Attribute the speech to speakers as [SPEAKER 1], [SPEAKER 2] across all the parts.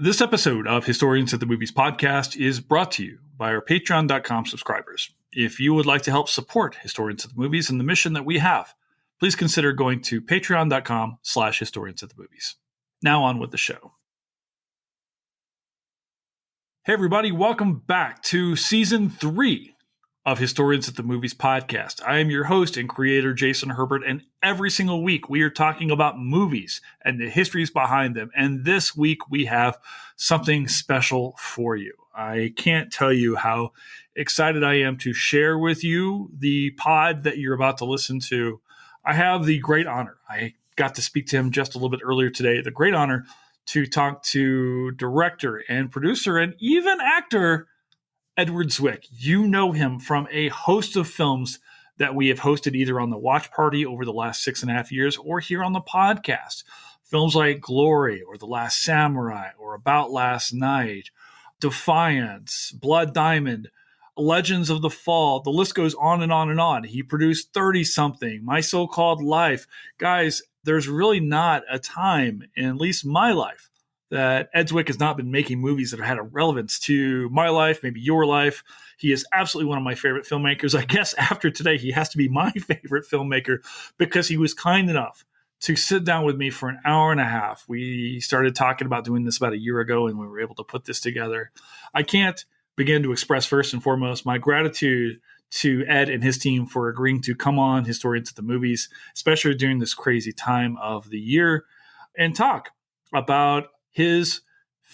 [SPEAKER 1] This episode of Historians at the Movies podcast is brought to you by our Patreon.com subscribers. If you would like to help support Historians at the Movies and the mission that we have, please consider going to patreon.com/historians at the movies. Now on with the show. Hey everybody, welcome back to season 3 of Historians at the Movies podcast. I am your host and creator, Jason Herbert, and every single week we are talking about movies and the histories behind them. And this week we have something special for you. I can't tell you how excited I am to share with you the pod that you're about to listen to. I have the great honor. I got to speak to him just a little bit earlier today. The great honor to talk to director and producer and even actor Edward Zwick. You know him from a host of films that we have hosted either on the Watch Party over the last 6.5 years or here on the podcast. Films like Glory or The Last Samurai or About Last Night, Defiance, Blood Diamond, Legends of the Fall. The list goes on and on and on. He produced 30-something, My So-Called Life. Guys, there's really not a time, in at least my life, that Ed Zwick has not been making movies that have had a relevance to my life, maybe your life. He is absolutely one of my favorite filmmakers. I guess after today, he has to be my favorite filmmaker because he was kind enough to sit down with me for an hour and a half. We started talking about doing this about a year ago, and we were able to put this together. I can't begin to express first and foremost my gratitude to Ed and his team for agreeing to come on Historians at the Movies, especially during this crazy time of the year, and talk about his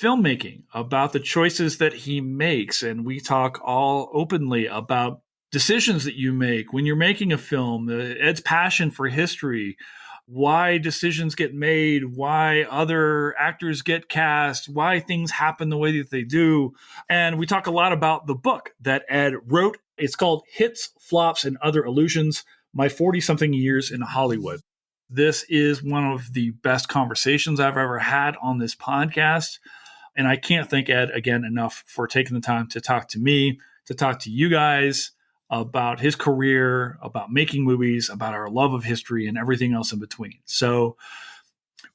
[SPEAKER 1] filmmaking, about the choices that he makes. And we talk all openly about decisions that you make when you're making a film, Ed's passion for history, why decisions get made, why other actors get cast, why things happen the way that they do. And we talk a lot about the book that Ed wrote. It's called Hits, Flops, and Other Illusions, My 40-Something Years in Hollywood. This is one of the best conversations I've ever had on this podcast. And I can't thank Ed again enough for taking the time to talk to me, to talk to you guys about his career, about making movies, about our love of history and everything else in between. So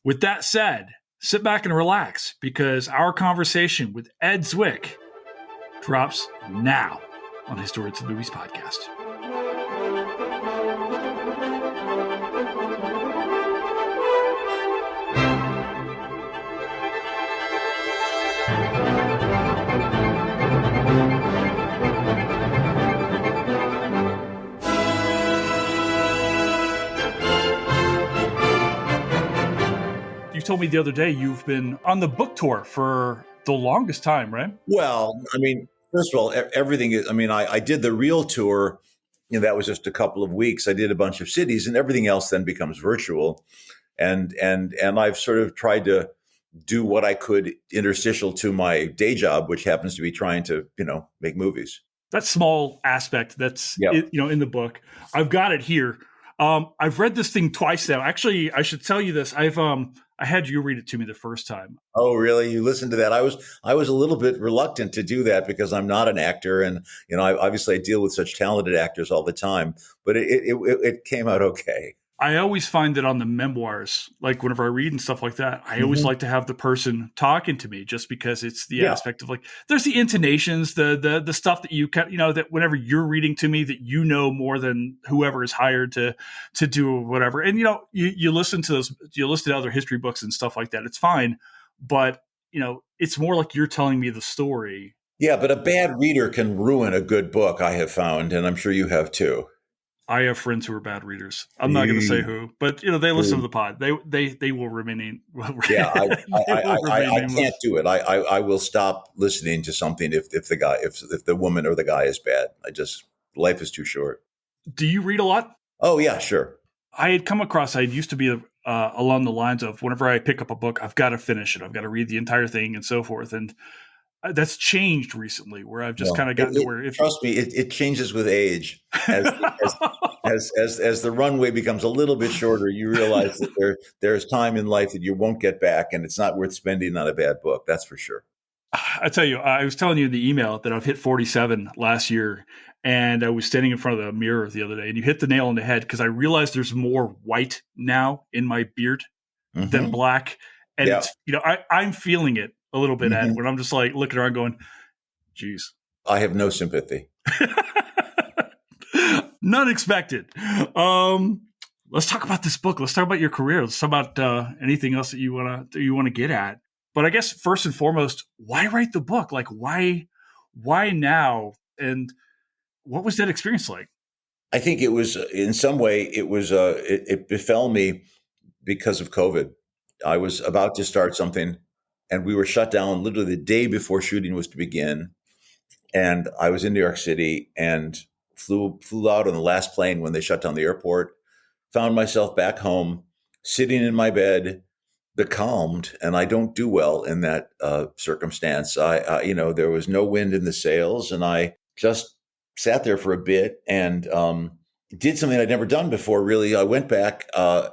[SPEAKER 1] with that said, sit back and relax because our conversation with Ed Zwick drops now on Historians of the Movies podcast. You told me the other day you've been on the book tour for the longest time, right?
[SPEAKER 2] Well, I mean, first of all, everything is, I did the real tour, that was just a couple of weeks. I did a bunch of cities and everything else then becomes virtual. And I've sort of tried to do what I could interstitial to my day job, which happens to be trying to, make movies.
[SPEAKER 1] That small aspect that's, in the book. I've got it here. I've read this thing twice now. Actually, I should tell you this. I had you read it to me the first time.
[SPEAKER 2] Oh, really? You listened to that? I was a little bit reluctant to do that because I'm not an actor, and I deal with such talented actors all the time. But it came out okay.
[SPEAKER 1] I always find that on the memoirs, like whenever I read and stuff like that, I always like to have the person talking to me just because it's the aspect of like, there's the intonations, the stuff that you can, that whenever you're reading to me that more than whoever is hired to do whatever. And, you listen to other history books and stuff like that. It's fine. But, it's more like you're telling me the story.
[SPEAKER 2] Yeah. But a bad reader can ruin a good book, I have found. And I'm sure you have too.
[SPEAKER 1] I have friends who are bad readers. I'm not going to say who, but they listen to the pod. They will remain.
[SPEAKER 2] Yeah, I can't do it. I will stop listening to something if the woman or the guy is bad. Life is too short.
[SPEAKER 1] Do you read a lot?
[SPEAKER 2] Oh yeah, sure.
[SPEAKER 1] I had come across. I used to be along the lines of whenever I pick up a book, I've got to finish it. I've got to read the entire thing and so forth. And that's changed recently, where I've just kind of gotten to where.
[SPEAKER 2] Trust me, it changes with age. As the runway becomes a little bit shorter, you realize that there's time in life that you won't get back, and it's not worth spending on a bad book. That's for sure.
[SPEAKER 1] I tell you, I was telling you in the email that I've hit 47 last year, and I was standing in front of the mirror the other day, and you hit the nail on the head because I realized there's more white now in my beard than black, and it's, I'm feeling it a little bit at,
[SPEAKER 2] Mhm.
[SPEAKER 1] when I'm just like looking around going, geez.
[SPEAKER 2] I have no sympathy.
[SPEAKER 1] None expected. Let's talk about this book. Let's talk about your career. Let's talk about anything else that you wanna get at. But I guess first and foremost, why write the book? Like, why now? And what was that experience like?
[SPEAKER 2] I think it was in some way it befell me because of COVID. I was about to start something, and we were shut down literally the day before shooting was to begin. And I was in New York City and flew out on the last plane when they shut down the airport. Found myself back home, sitting in my bed, becalmed, and I don't do well in that circumstance. There was no wind in the sails, and I just sat there for a bit and did something I'd never done before. Really, I went back. I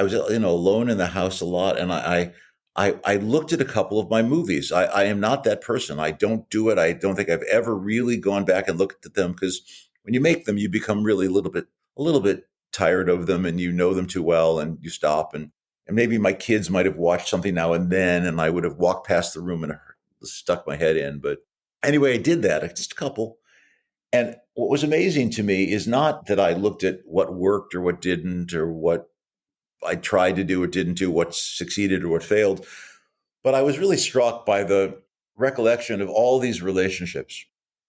[SPEAKER 2] was alone in the house a lot, and I looked at a couple of my movies. I am not that person. I don't do it. I don't think I've ever really gone back and looked at them, because when you make them, you become really a little bit tired of them, and you know them too well, and you stop. And maybe my kids might have watched something now and then, and I would have walked past the room and stuck my head in. But anyway, I did that, just a couple. And what was amazing to me is not that I looked at what worked or what didn't, or what I tried to do or didn't do, what succeeded or what failed, but I was really struck by the recollection of all these relationships,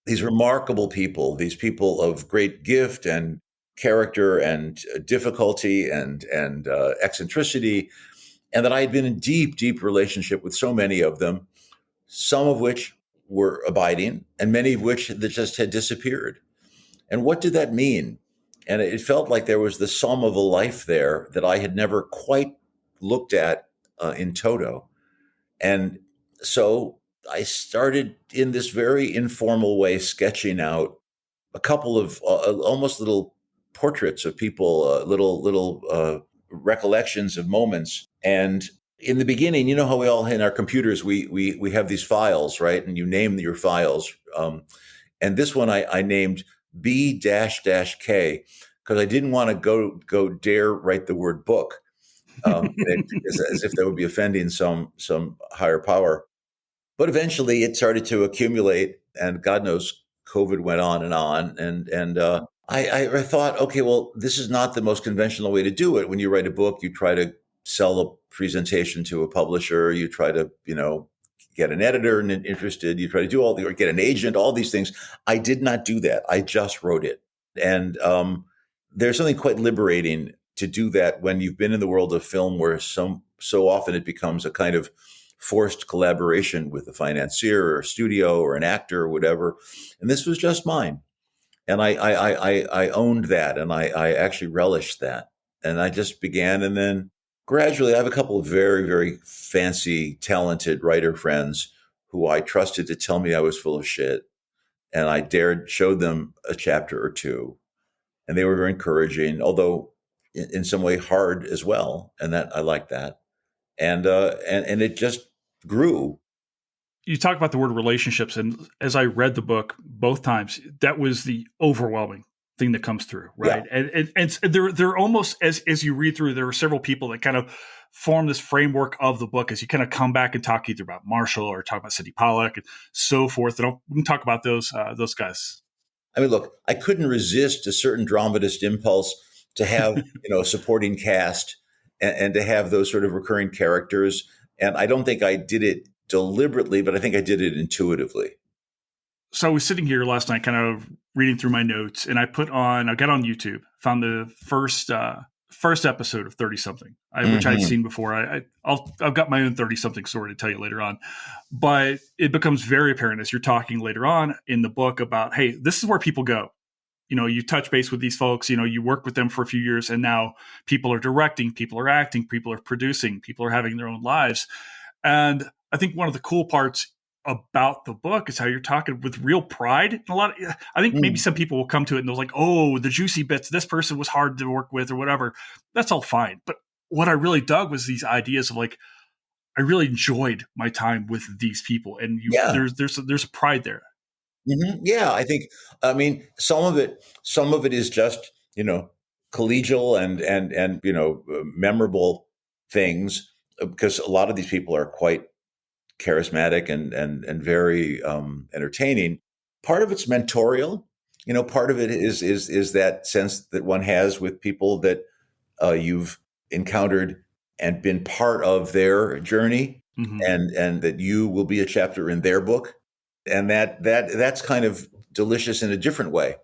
[SPEAKER 2] these remarkable people, these people of great gift and character and difficulty and eccentricity, and that I had been in deep, deep relationship with so many of them, some of which were abiding, and many of which that just had disappeared. And what did that mean? And it felt like there was the sum of a life there that I had never quite looked at in toto. And so I started in this very informal way, sketching out a couple of almost little portraits of people, little recollections of moments. And in the beginning, you know how we all in our computers we have these files, right? And you name your files. And this one I named B dash dash K, because I didn't want to go dare write the word book, as if that would be offending some higher power. But eventually, it started to accumulate, and God knows, COVID went on and on. And I thought, okay, well, this is not the most conventional way to do it. When you write a book, you try to sell a presentation to a publisher, you try to get an editor interested, you try to do or get an agent, all these things. I did not do that. I just wrote it, and there's something quite liberating to do that when you've been in the world of film, where so often it becomes a kind of forced collaboration with a financier or a studio or an actor or whatever. And this was just mine. And I owned that, and I actually relished that. And I just began. And then gradually, I have a couple of very, very fancy, talented writer friends who I trusted to tell me I was full of shit. And I showed them a chapter or two. And they were very encouraging, although in some way hard as well. And that I liked that. And it just grew.
[SPEAKER 1] You talk about the word relationships, and as I read the book both times, that was the overwhelming thing that comes through, right?
[SPEAKER 2] Yeah.
[SPEAKER 1] And they're almost, as you read through, there are several people that kind of form this framework of the book as you kind of come back and talk either about Marshall or talk about Sidney Pollack and so forth. And we can talk about those guys.
[SPEAKER 2] I mean, look, I couldn't resist a certain dramatist impulse to have a supporting cast and to have those sort of recurring characters. And I don't think I did it deliberately, but I think I did it intuitively.
[SPEAKER 1] So I was sitting here last night kind of reading through my notes, and I got on YouTube, found the first episode of 30-something, which I'd seen before. I've got my own 30-something story to tell you later on. But it becomes very apparent as you're talking later on in the book about, hey, this is where people go. You touch base with these folks, you work with them for a few years, and now people are directing, people are acting, people are producing, people are having their own lives. And I think one of the cool parts about the book is how you're talking with real pride. And I think maybe some people will come to it and they're like, oh, the juicy bits, this person was hard to work with or whatever. That's all fine. But what I really dug was these ideas of like, I really enjoyed my time with these people. And there's a pride there.
[SPEAKER 2] Mm-hmm. Yeah, I mean, some of it is just, collegial and memorable things, because a lot of these people are quite charismatic and very entertaining. Part of it's mentorial. Part of it is that sense that one has with people that you've encountered and been part of their journey,
[SPEAKER 1] Mm-hmm.
[SPEAKER 2] and that you will be a chapter in their book, and that's kind of delicious in a different way.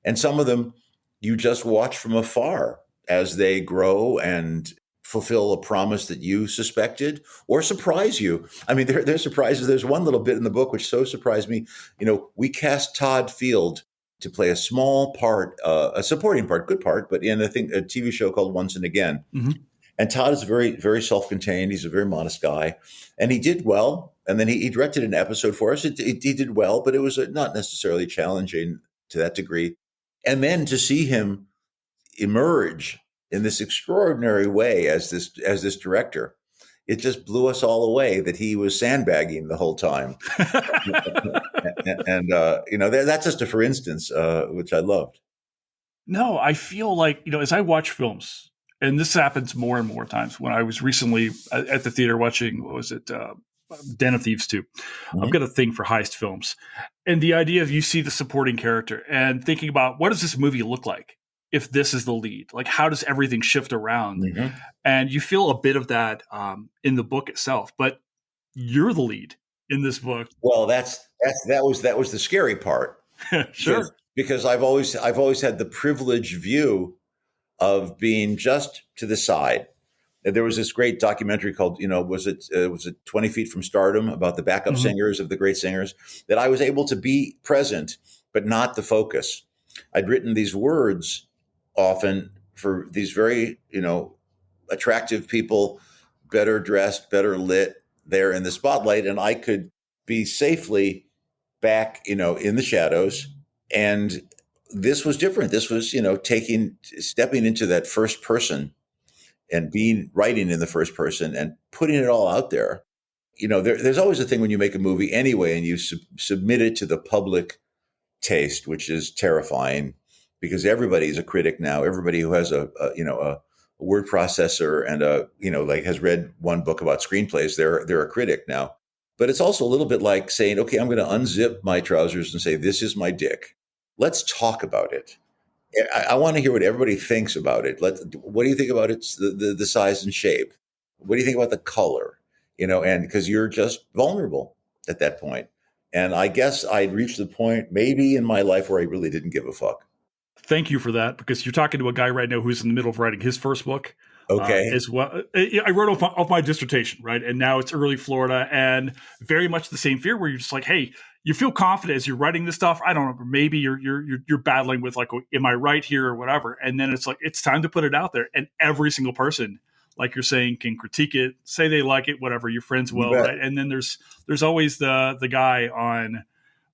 [SPEAKER 2] And some of them you just watch from afar as they grow and fulfill a promise that you suspected or surprise you. I mean, there's surprises. There's one little bit in the book which so surprised me. We cast Todd Field to play a small part, a supporting part, good part, but in a TV show called Once and Again.
[SPEAKER 1] Mm-hmm.
[SPEAKER 2] And Todd is very, very self-contained. He's a very modest guy, and he did well. And then he directed an episode for us. He did well, but it was not necessarily challenging to that degree. And then to see him emerge in this extraordinary way as this director, it just blew us all away that he was sandbagging the whole time. and that's just a for instance, which I loved.
[SPEAKER 1] No, I feel like, as I watch films, and this happens more and more times. When I was recently at the theater watching, what was it, Den of Thieves 2.
[SPEAKER 2] Mm-hmm.
[SPEAKER 1] I've got a thing for heist films. And the idea of you see the supporting character and thinking about, what does this movie look like if this is the lead? Like, how does everything shift around?
[SPEAKER 2] Mm-hmm.
[SPEAKER 1] And you feel a bit of that in the book itself. But you're the lead in this book.
[SPEAKER 2] Well, that was the scary part.
[SPEAKER 1] Sure.
[SPEAKER 2] Because I've always had the privileged view of being just to the side. There was this great documentary called, was it 20 Feet from Stardom, about the backup
[SPEAKER 1] Mm-hmm.
[SPEAKER 2] singers of the great singers, that I was able to be present, but not the focus. I'd written these words often for these very, attractive people, better dressed, better lit, there in the spotlight. And I could be safely back, in the shadows. And this was different. This was, stepping into that first person and writing in the first person and putting it all out there. There's always a thing when you make a movie anyway, and you submit it to the public taste, which is terrifying because everybody's a critic now. Everybody who has a word processor and has read one book about screenplays, they're a critic now. But it's also a little bit like saying, okay, I'm going to unzip my trousers and say, this is my dick. Let's talk about it. I want to hear what everybody thinks about it. What do you think about its the size and shape? What do you think about the color? And because you're just vulnerable at that point. And I guess I'd reached the point maybe in my life where I really didn't give a fuck.
[SPEAKER 1] Thank you for that, because you're talking to a guy right now who's in the middle of writing his first book.
[SPEAKER 2] Okay.
[SPEAKER 1] As well. I wrote off my dissertation, right? And now it's early Florida, and very much the same fear where you're just like, hey, you feel confident as you're writing this stuff. I don't know, maybe you're battling with like, am I right here or whatever? And then it's like, it's time to put it out there. And every single person, like you're saying, can critique it, say they like it, whatever, your friends will, right? And then there's always the guy on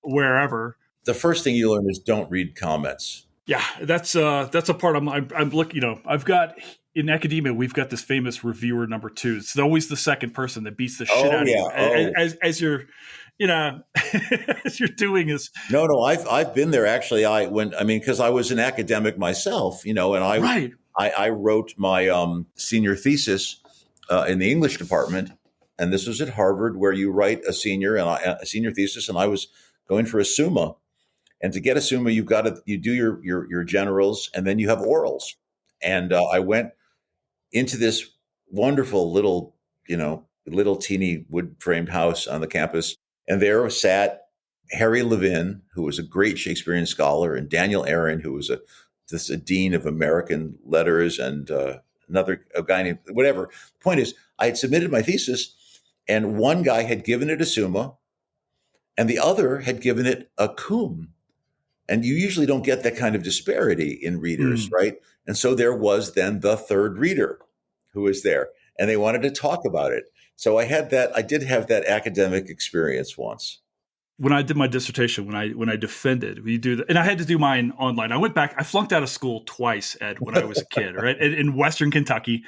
[SPEAKER 1] wherever.
[SPEAKER 2] The first thing you learn is don't read comments.
[SPEAKER 1] Yeah, that's a part I'm looking. I've got in academia, we've got this famous reviewer number 2. It's always the second person that beats the shit out of you as you're, as you're doing this.
[SPEAKER 2] No, I've been there actually. Because I was an academic myself, and I wrote my senior thesis in the English department, and this was at Harvard, where you write a senior thesis, and I was going for a summa. And to get a summa, you do your generals, and then you have orals. And I went into this wonderful little teeny wood framed house on the campus, and there sat Harry Levin, who was a great Shakespearean scholar, and Daniel Aaron, who was a dean of American letters, and a guy named whatever. The point is, I had submitted my thesis, and one guy had given it a summa, and the other had given it a cum. And you usually don't get that kind of disparity in readers, right? And so there was then the third reader who was there, and they wanted to talk about it. So I did have that academic experience once.
[SPEAKER 1] When I did my dissertation, when I defended, and I had to do mine online. I went back, I flunked out of school twice, Ed, when I was a kid, right? In Western Kentucky,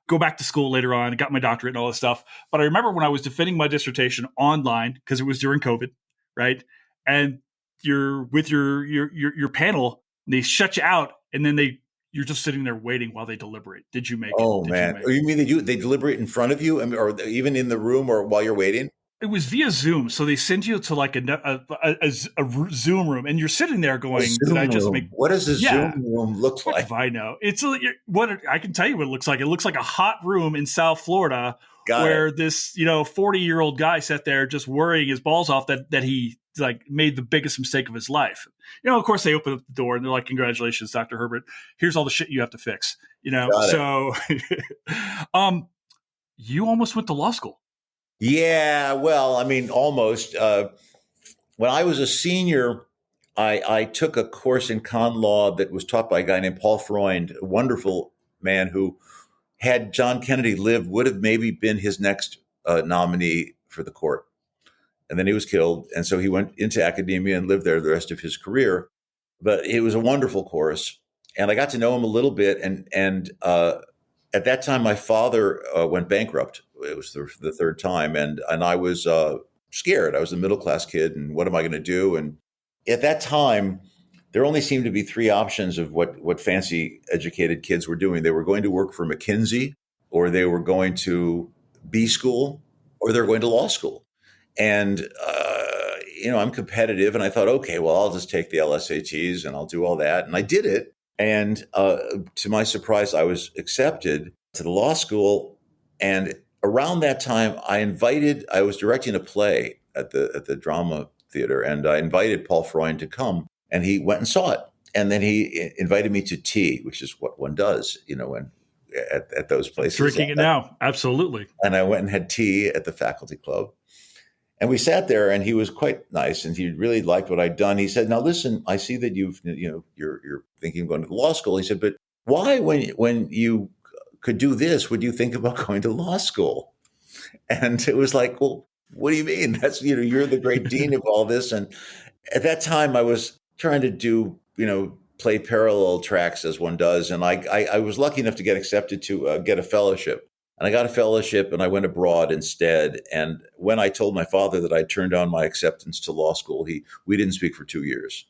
[SPEAKER 1] go back to school later on, got my doctorate and all this stuff. But I remember when I was defending my dissertation online, because it was during COVID, right? And you're with your panel, they shut you out, and then you're just sitting there waiting while they deliberate. Did you make it?
[SPEAKER 2] Oh, man. You mean they deliberate in front of you, or even in the room, or while you're waiting?
[SPEAKER 1] It was via Zoom, so they send you to like a Zoom room, and you're sitting there
[SPEAKER 2] A
[SPEAKER 1] going, "Did I
[SPEAKER 2] Zoom
[SPEAKER 1] just make?"
[SPEAKER 2] room. What does a Zoom
[SPEAKER 1] Yeah,
[SPEAKER 2] room look
[SPEAKER 1] what
[SPEAKER 2] like?
[SPEAKER 1] if I know? What I can tell you what it looks like. It looks like a hot room in South Florida
[SPEAKER 2] Got it.
[SPEAKER 1] where this 40-year-old guy sat there just worrying his balls off that he like made the biggest mistake of his life. Of course they open up the door and they're like, "Congratulations, Dr. Herbert. Here's all the shit you have to fix."
[SPEAKER 2] Got it.
[SPEAKER 1] So you almost went to law school.
[SPEAKER 2] Yeah, well, I mean, almost. When I was a senior, I took a course in con law that was taught by a guy named Paul Freund, a wonderful man who, had John Kennedy lived, would have maybe been his next nominee for the court. And then he was killed. And so he went into academia and lived there the rest of his career. But it was a wonderful course. And I got to know him a little bit. And at that time, my father went bankrupt. It was the third time. And I was scared. I was a middle class kid. And what am I going to do? And at that time, there only seemed to be three options of what fancy educated kids were doing. They were going to work for McKinsey, or they were going to B school, or they were going to law school. And, I'm competitive. And I thought, okay, well, I'll just take the LSATs and I'll do all that. And I did it. And to my surprise, I was accepted to the law school. And around that time, I was directing a play at the drama theater, and I invited Paul Freund to come, and he went and saw it. And then he invited me to tea, which is what one does, when at those places.
[SPEAKER 1] Drinking it now. Absolutely.
[SPEAKER 2] And I went and had tea at the faculty club. And we sat there, and he was quite nice, and he really liked what I'd done. He said, "Now listen, I see that you're thinking of going to law school." He said, "But why, when you could do this, would you think about going to law school?" And it was like, "Well, what do you mean? That's, you're the great dean of all this." And at that time I was trying to do, play parallel tracks as one does. And I was lucky enough to get accepted to get a fellowship. And I got a fellowship, and I went abroad instead. And when I told my father that I turned down my acceptance to law school, we didn't speak for 2 years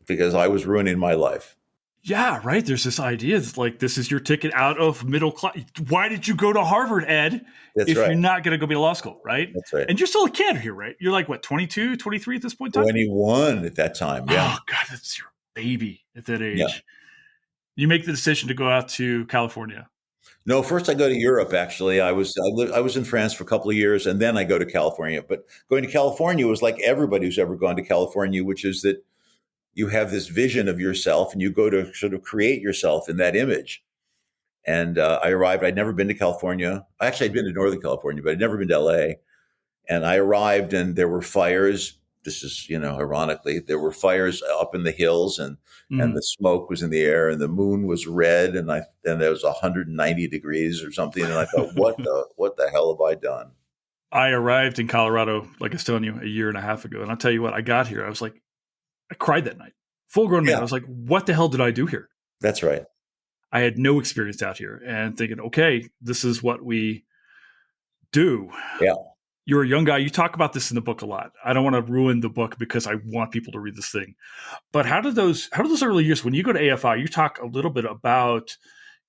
[SPEAKER 2] because I was ruining my life.
[SPEAKER 1] Yeah, right. There's this idea that like this is your ticket out of middle class. Why did you go to Harvard, Ed?
[SPEAKER 2] That's
[SPEAKER 1] if
[SPEAKER 2] right.
[SPEAKER 1] You're not going to go be to law school, right?
[SPEAKER 2] That's right.
[SPEAKER 1] And you're still a kid here, right? You're like, what, 22, 23 at this point in time?
[SPEAKER 2] 21 at that time, yeah.
[SPEAKER 1] Oh, God, that's your baby at that age.
[SPEAKER 2] Yeah.
[SPEAKER 1] You make the decision to go out to California.
[SPEAKER 2] No, first I go to Europe, actually. I was in France for a couple of years, and then I go to California. But going to California was like everybody who's ever gone to California, which is that you have this vision of yourself, and you go to sort of create yourself in that image. And I arrived. I'd never been to California. Actually, I'd been to Northern California, but I'd never been to LA. And I arrived, and there were fires. This is, ironically, there were fires up in the hills, and the smoke was in the air, and the moon was red, and there was 190 degrees or something. And I thought, what the hell have I done?
[SPEAKER 1] I arrived in Colorado, like I was telling you, a year and a half ago. And I'll tell you what, I got here. I was like, I cried that night. Full grown man.
[SPEAKER 2] Yeah.
[SPEAKER 1] I was like, what the hell did I do here?
[SPEAKER 2] That's right.
[SPEAKER 1] I had no experience out here, and thinking, okay, this is what we do.
[SPEAKER 2] Yeah.
[SPEAKER 1] You're a young guy. You talk about this in the book a lot. I don't want to ruin the book because I want people to read this thing. But how do those early years, when you go to AFI, you talk a little bit about,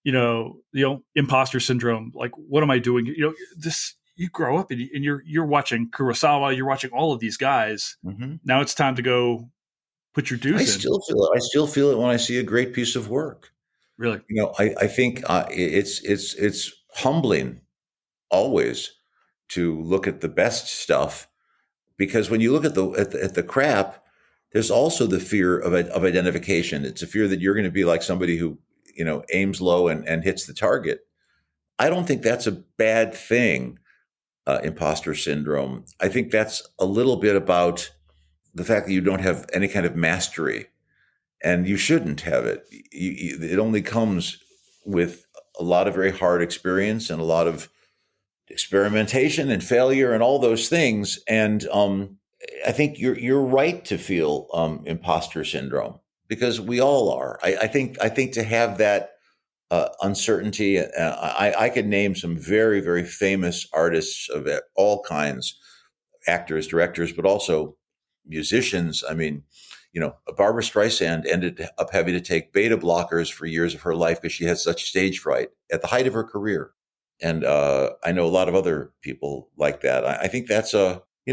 [SPEAKER 1] imposter syndrome. Like, what am I doing? You grow up and you're watching Kurosawa, you're watching all of these guys.
[SPEAKER 2] Mm-hmm.
[SPEAKER 1] Now it's time to go put your dues in.
[SPEAKER 2] I still feel it when I see a great piece of work.
[SPEAKER 1] Really?
[SPEAKER 2] I think it's humbling always to look at the best stuff, because when you look at the crap, there's also the fear of identification. It's a fear that you're going to be like somebody who, aims low and hits the target. I don't think that's a bad thing, imposter syndrome. I think that's a little bit about the fact that you don't have any kind of mastery, and you shouldn't have it. It only comes with a lot of very hard experience and a lot of experimentation and failure and all those things. And I think you're right to feel imposter syndrome, because we all are. I think to have that uncertainty. I could name some very, very famous artists of all kinds, actors, directors, but also musicians. I mean, Barbra Streisand ended up having to take beta blockers for years of her life because she had such stage fright at the height of her career. And I know a lot of other people like that. I think that's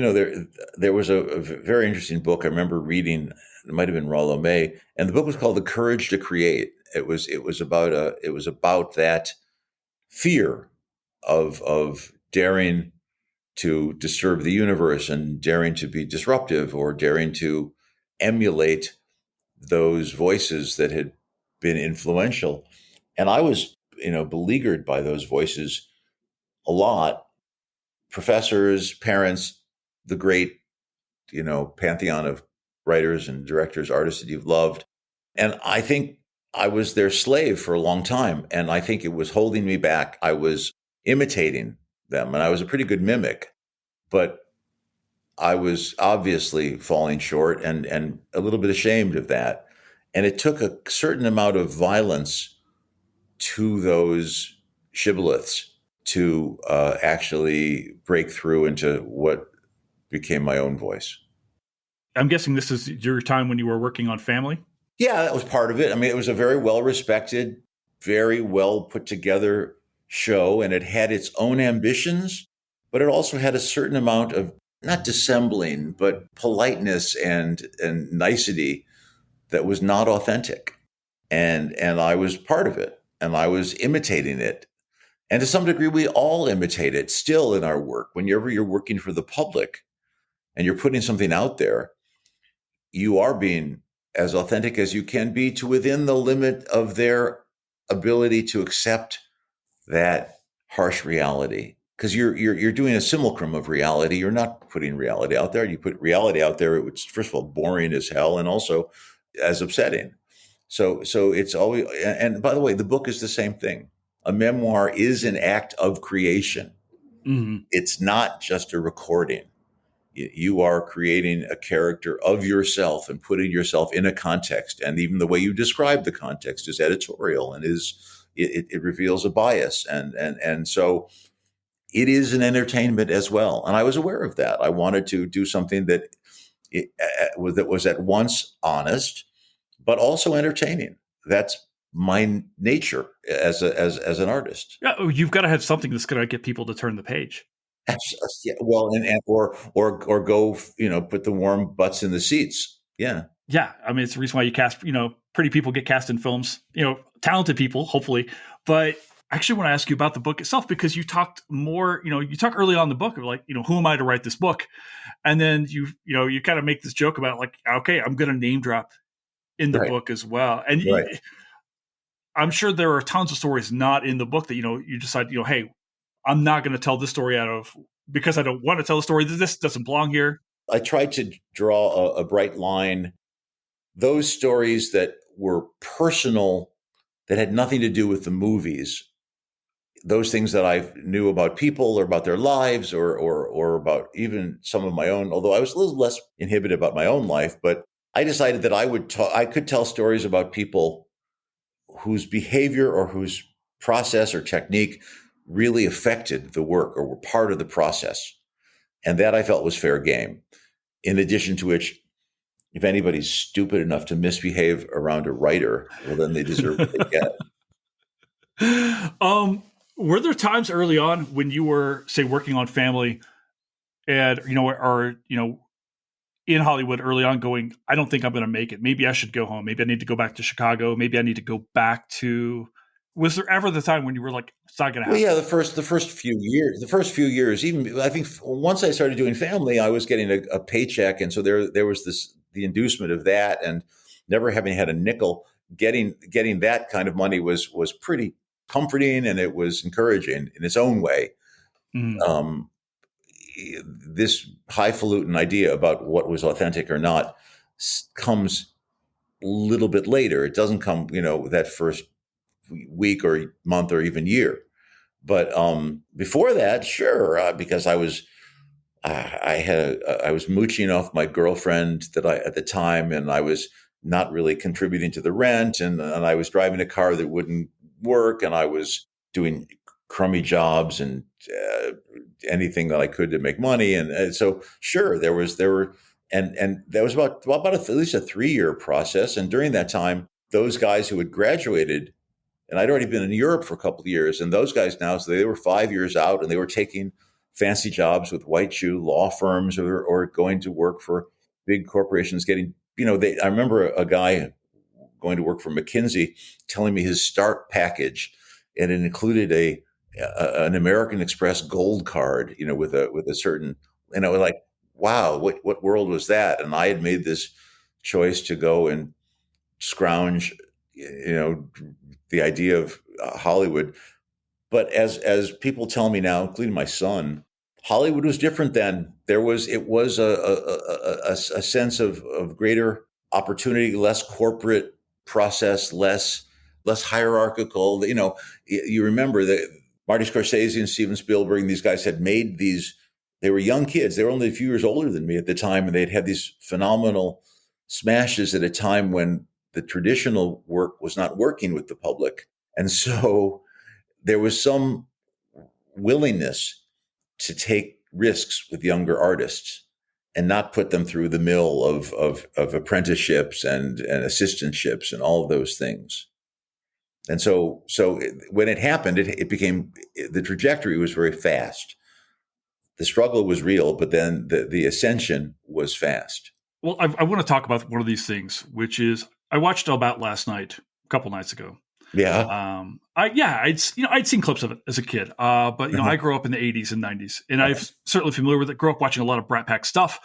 [SPEAKER 2] there was a very interesting book I remember reading. It might have been Rollo May, and the book was called "The Courage to Create." It was about that fear of daring to disturb the universe and daring to be disruptive or daring to emulate those voices that had been influential. And I was, beleaguered by those voices a lot. Professors, parents, the great, pantheon of writers and directors, artists that you've loved. And I think I was their slave for a long time. And I think it was holding me back. I was imitating them and I was a pretty good mimic, but I was obviously falling short and a little bit ashamed of that. And it took a certain amount of violence to those shibboleths to actually break through into what became my own voice.
[SPEAKER 1] I'm guessing this is your time when you were working on Family?
[SPEAKER 2] Yeah, that was part of it. I mean, it was a very well respected, very well put together show, and it had its own ambitions, but it also had a certain amount of not dissembling, but politeness and nicety that was not authentic. And I was part of it, and I was imitating it. And to some degree, we all imitate it still in our work. Whenever you're working for the public and you're putting something out there, you are being as authentic as you can be to within the limit of their ability to accept that harsh reality. Because you're doing a simulacrum of reality. You're not putting reality out there. You put reality out there, it's first of all boring as hell and also as upsetting. So it's always, and by the way, the book is the same thing. A memoir is an act of creation.
[SPEAKER 1] Mm-hmm.
[SPEAKER 2] It's not just a recording. You are creating a character of yourself and putting yourself in a context. And even the way you describe the context is editorial and it reveals a bias. And so it is an entertainment as well. And I was aware of that. I wanted to do something that was at once honest, but also entertaining. That's my nature as an artist.
[SPEAKER 1] Yeah, you've got to have something that's going to get people to turn the page.
[SPEAKER 2] Yeah, well, or go, put the warm butts in the seats. Yeah.
[SPEAKER 1] Yeah. I mean, it's the reason why you cast, pretty people get cast in films, talented people, hopefully. But I actually want to ask you about the book itself, because you talked more, you talk early on in the book of like, who am I to write this book? And then you kind of make this joke about like, okay, I'm going to name drop in the book as well. And I'm sure there are tons of stories not in the book that, you decide, hey, I'm not going to tell this story because I don't want to tell a story. This doesn't belong here.
[SPEAKER 2] I tried to draw a bright line. Those stories that were personal, that had nothing to do with the movies, those things that I knew about people or about their lives or about even some of my own, although I was a little less inhibited about my own life, but I decided that I could tell stories about people whose behavior or whose process or technique really affected the work or were part of the process. And that I felt was fair game. In addition to which, if anybody's stupid enough to misbehave around a writer, well, then they deserve what they get.
[SPEAKER 1] Were there times early on when you were, say, working on Family and, in Hollywood early on going, I don't think I'm going to make it. Maybe I should go home. Maybe I need to go back to Chicago. Maybe I need to go back to... Was there ever the time when you were like, it's not going to happen?
[SPEAKER 2] Well, yeah, the first few years, even I think once I started doing Family, I was getting a paycheck. And so there was the inducement of that, and never having had a nickel, getting that kind of money was pretty comforting, and it was encouraging in its own way. Mm-hmm. This highfalutin idea about what was authentic or not comes a little bit later. It doesn't come, that first week or month or even year. But before that, sure, because I was mooching off my girlfriend at the time, and I was not really contributing to the rent, and I was driving a car that wouldn't work, and I was doing crummy jobs and anything that I could to make money, and so sure, there were that was about at least a 3-year process, and during that time, those guys who had graduated. And I'd already been in Europe for a couple of years, and those guys now, so they were 5 years out, and they were taking fancy jobs with white shoe law firms or going to work for big corporations, getting, I remember a guy going to work for McKinsey telling me his start package, and it included an American Express gold card, with a certain, like, wow, what world was that? And I had made this choice to go and scrounge, the idea of Hollywood. But as people tell me now, including my son, Hollywood was different then. It was a sense of greater opportunity, less corporate process, less hierarchical. You remember that Marty Scorsese and Steven Spielberg and these guys had made these. They were young kids. They were only a few years older than me at the time, and they'd had these phenomenal smashes at a time when the traditional work was not working with the public. And so there was some willingness to take risks with younger artists and not put them through the mill of apprenticeships and assistantships and all of those things. And so when it happened, it became, the trajectory was very fast. The struggle was real, but then the ascension was fast.
[SPEAKER 1] Well, I want to talk about one of these things, which is I watched About last night, a couple nights ago.
[SPEAKER 2] Yeah.
[SPEAKER 1] I'd seen clips of it as a kid, but I grew up in the 80s and 90s, and I'm certainly familiar with it. Grew up watching a lot of Brat Pack stuff.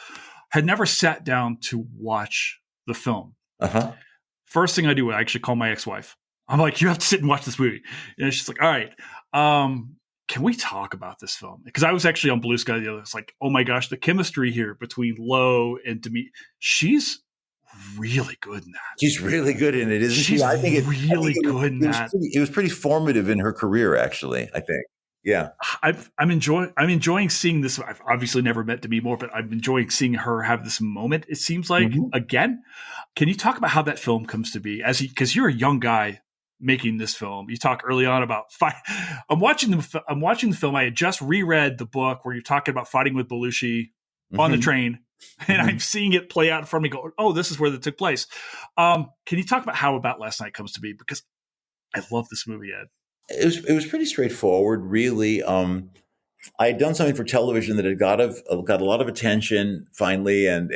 [SPEAKER 1] Had never sat down to watch the film.
[SPEAKER 2] Uh-huh.
[SPEAKER 1] First thing I do, I actually call my ex-wife. I'm like, you have to sit and watch this movie, and she's like, all right. Can we talk about this film? Because I was actually on Blue Sky the other day. It's like, oh my gosh, the chemistry here between Lo and Demi. She's really good in that.
[SPEAKER 2] She's really good in it, isn't she?
[SPEAKER 1] She's really good in that.
[SPEAKER 2] It was pretty formative in her career, actually, I think. Yeah.
[SPEAKER 1] I'm enjoying seeing this. I've obviously never met Demi Moore, but I'm enjoying seeing her have this moment. It seems like, again, can you talk about how that film comes to be? Because you're a young guy making this film. You talk early on about I'm watching the film. I had just reread the book where you're talking about fighting with Belushi on the train, and I'm seeing it play out in front of me. Go, oh, this is where that took place. Can you talk about how About Last Night comes to be? Because I love this movie, Ed.
[SPEAKER 2] It was pretty straightforward, really. I had done something for television that had got a lot of attention finally, and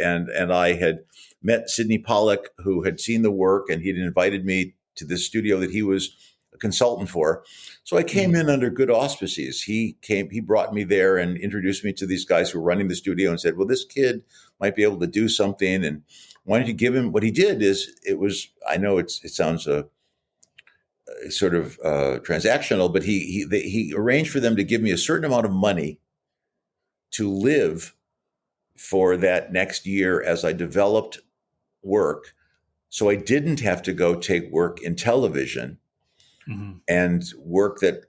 [SPEAKER 2] I had met Sidney Pollack, who had seen the work, and he'd invited me to this studio that he was a consultant for. So I came in under good auspices. He brought me there and introduced me to these guys who were running the studio and said, well, this kid might be able to do something, and wanted to give him. What he did is, I know it sounds sort of transactional, but he arranged for them to give me a certain amount of money to live for that next year as I developed work. So I didn't have to go take work in television and work that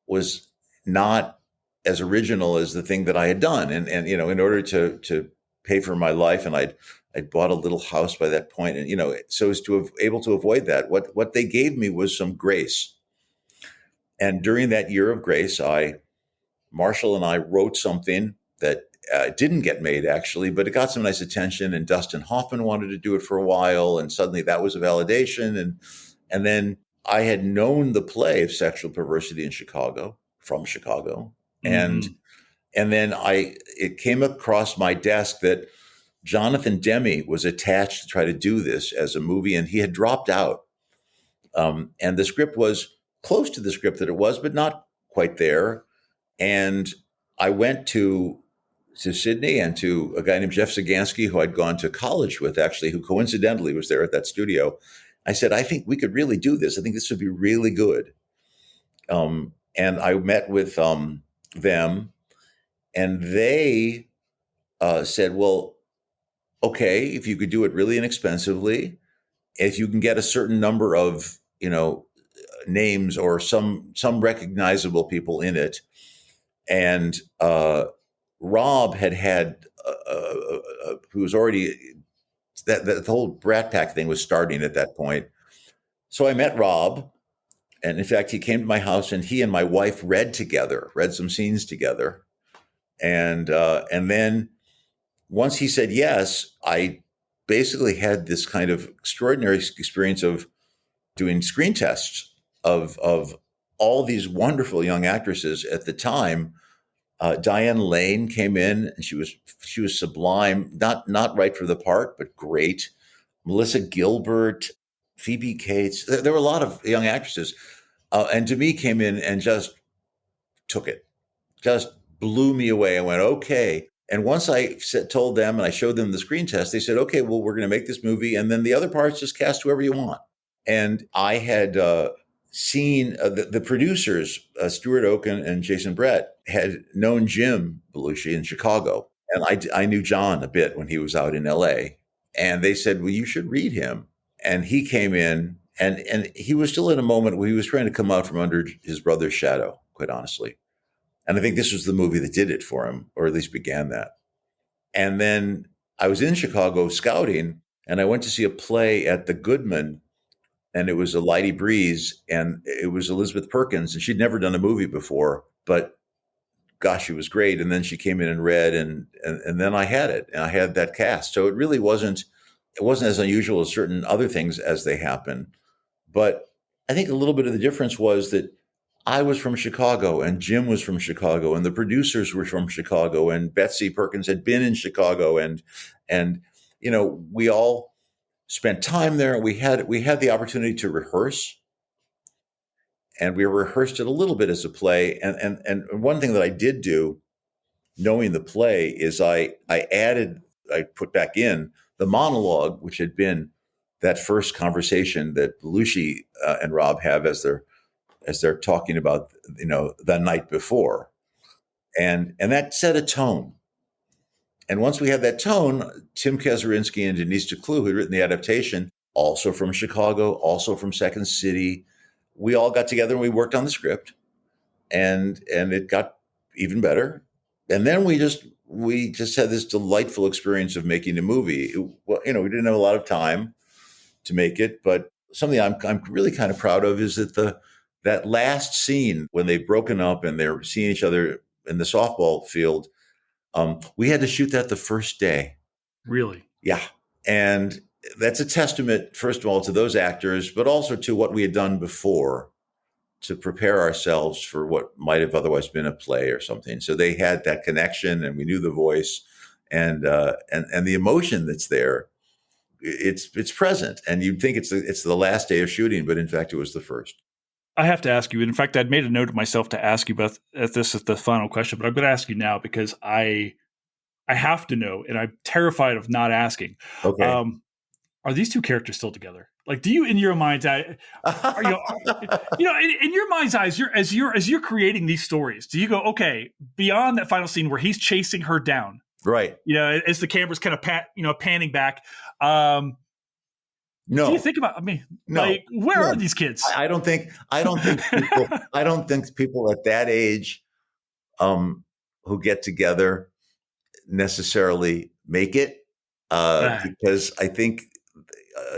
[SPEAKER 2] was not as original as the thing that I had done. And in order to pay for my life, and I'd bought a little house by that point, and so as to have able to avoid that, what they gave me was some grace. And during that year of grace, Marshall and I wrote something that didn't get made, actually, but it got some nice attention, and Dustin Hoffman wanted to do it for a while, and suddenly that was a validation. And then I had known the play of Sexual Perversity in Chicago, from Chicago, and then it came across my desk that Jonathan Demme was attached to try to do this as a movie, and he had dropped out. And the script was close to the script that it was, but not quite there. And I went to Sydney and to a guy named Jeff Sagansky, who I'd gone to college with, actually, who coincidentally was there at that studio. I said, I think we could really do this. I think this would be really good. And I met with them, and they said, well, okay, if you could do it really inexpensively, if you can get a certain number of, names or some recognizable people in it. And Rob had who was already, that the whole Brat Pack thing was starting at that point. So I met Rob, and in fact, he came to my house, and he and my wife read some scenes together. And then once he said yes, I basically had this kind of extraordinary experience of doing screen tests of all these wonderful young actresses at the time Diane Lane came in, and she was sublime. Not right for the part, but great. Melissa Gilbert, Phoebe Cates. There were a lot of young actresses, and Demi came in and just took it, just blew me away. I went, okay. And once told them and I showed them the screen test, they said, okay, well, we're going to make this movie, and then the other parts just cast whoever you want. And I had seen the producers, Stuart Oken and Jason Brett, had known Jim Belushi in Chicago. And I knew John a bit when he was out in LA. And they said, well, you should read him. And he came in, and he was still in a moment where he was trying to come out from under his brother's shadow, quite honestly. And I think this was the movie that did it for him, or at least began that. And then I was in Chicago scouting, and I went to see a play at the Goodman, and it was A Lighty Breeze, and it was Elizabeth Perkins, and she'd never done a movie before, but gosh, she was great. And then she came in and read, and then I had it, and I had that cast. So it really wasn't as unusual as certain other things as they happen. But I think a little bit of the difference was that I was from Chicago, and Jim was from Chicago, and the producers were from Chicago, and Betsy Perkins had been in Chicago, and we all spent time there. We had the opportunity to rehearse, and we rehearsed it a little bit as a play. And one thing that I did do, knowing the play, is I put back in the monologue, which had been that first conversation that Belushi and Rob have as they're talking about, the night before. And that set a tone. And once we had that tone, Tim Kazurinsky and Denise DeClue, who had written the adaptation, also from Chicago, also from Second City, we all got together and we worked on the script, and it got even better. And then we just had this delightful experience of making a movie. We didn't have a lot of time to make it, but something I'm really kind of proud of is that last scene when they've broken up and they're seeing each other in the softball field. We had to shoot that the first day.
[SPEAKER 1] Really?
[SPEAKER 2] Yeah. And that's a testament, first of all, to those actors, but also to what we had done before to prepare ourselves for what might have otherwise been a play or something. So they had that connection, and we knew the voice, and the emotion that's there. It's present, and you'd think it's the last day of shooting, but in fact, it was the first.
[SPEAKER 1] I have to ask you. In fact, I'd made a note of myself to ask you about this as the final question, but I'm going to ask you now because I have to know, and I'm terrified of not asking.
[SPEAKER 2] Okay.
[SPEAKER 1] Are these two characters still together? Like, do you, in your mind's eye, in your mind's eyes, as you're creating these stories, do you go, okay, beyond that final scene where he's chasing her down,
[SPEAKER 2] right?
[SPEAKER 1] As the camera's kind of panning back.
[SPEAKER 2] No.
[SPEAKER 1] Do you think about? Where are these kids?
[SPEAKER 2] I don't think people at that age, who get together, necessarily make it, because I think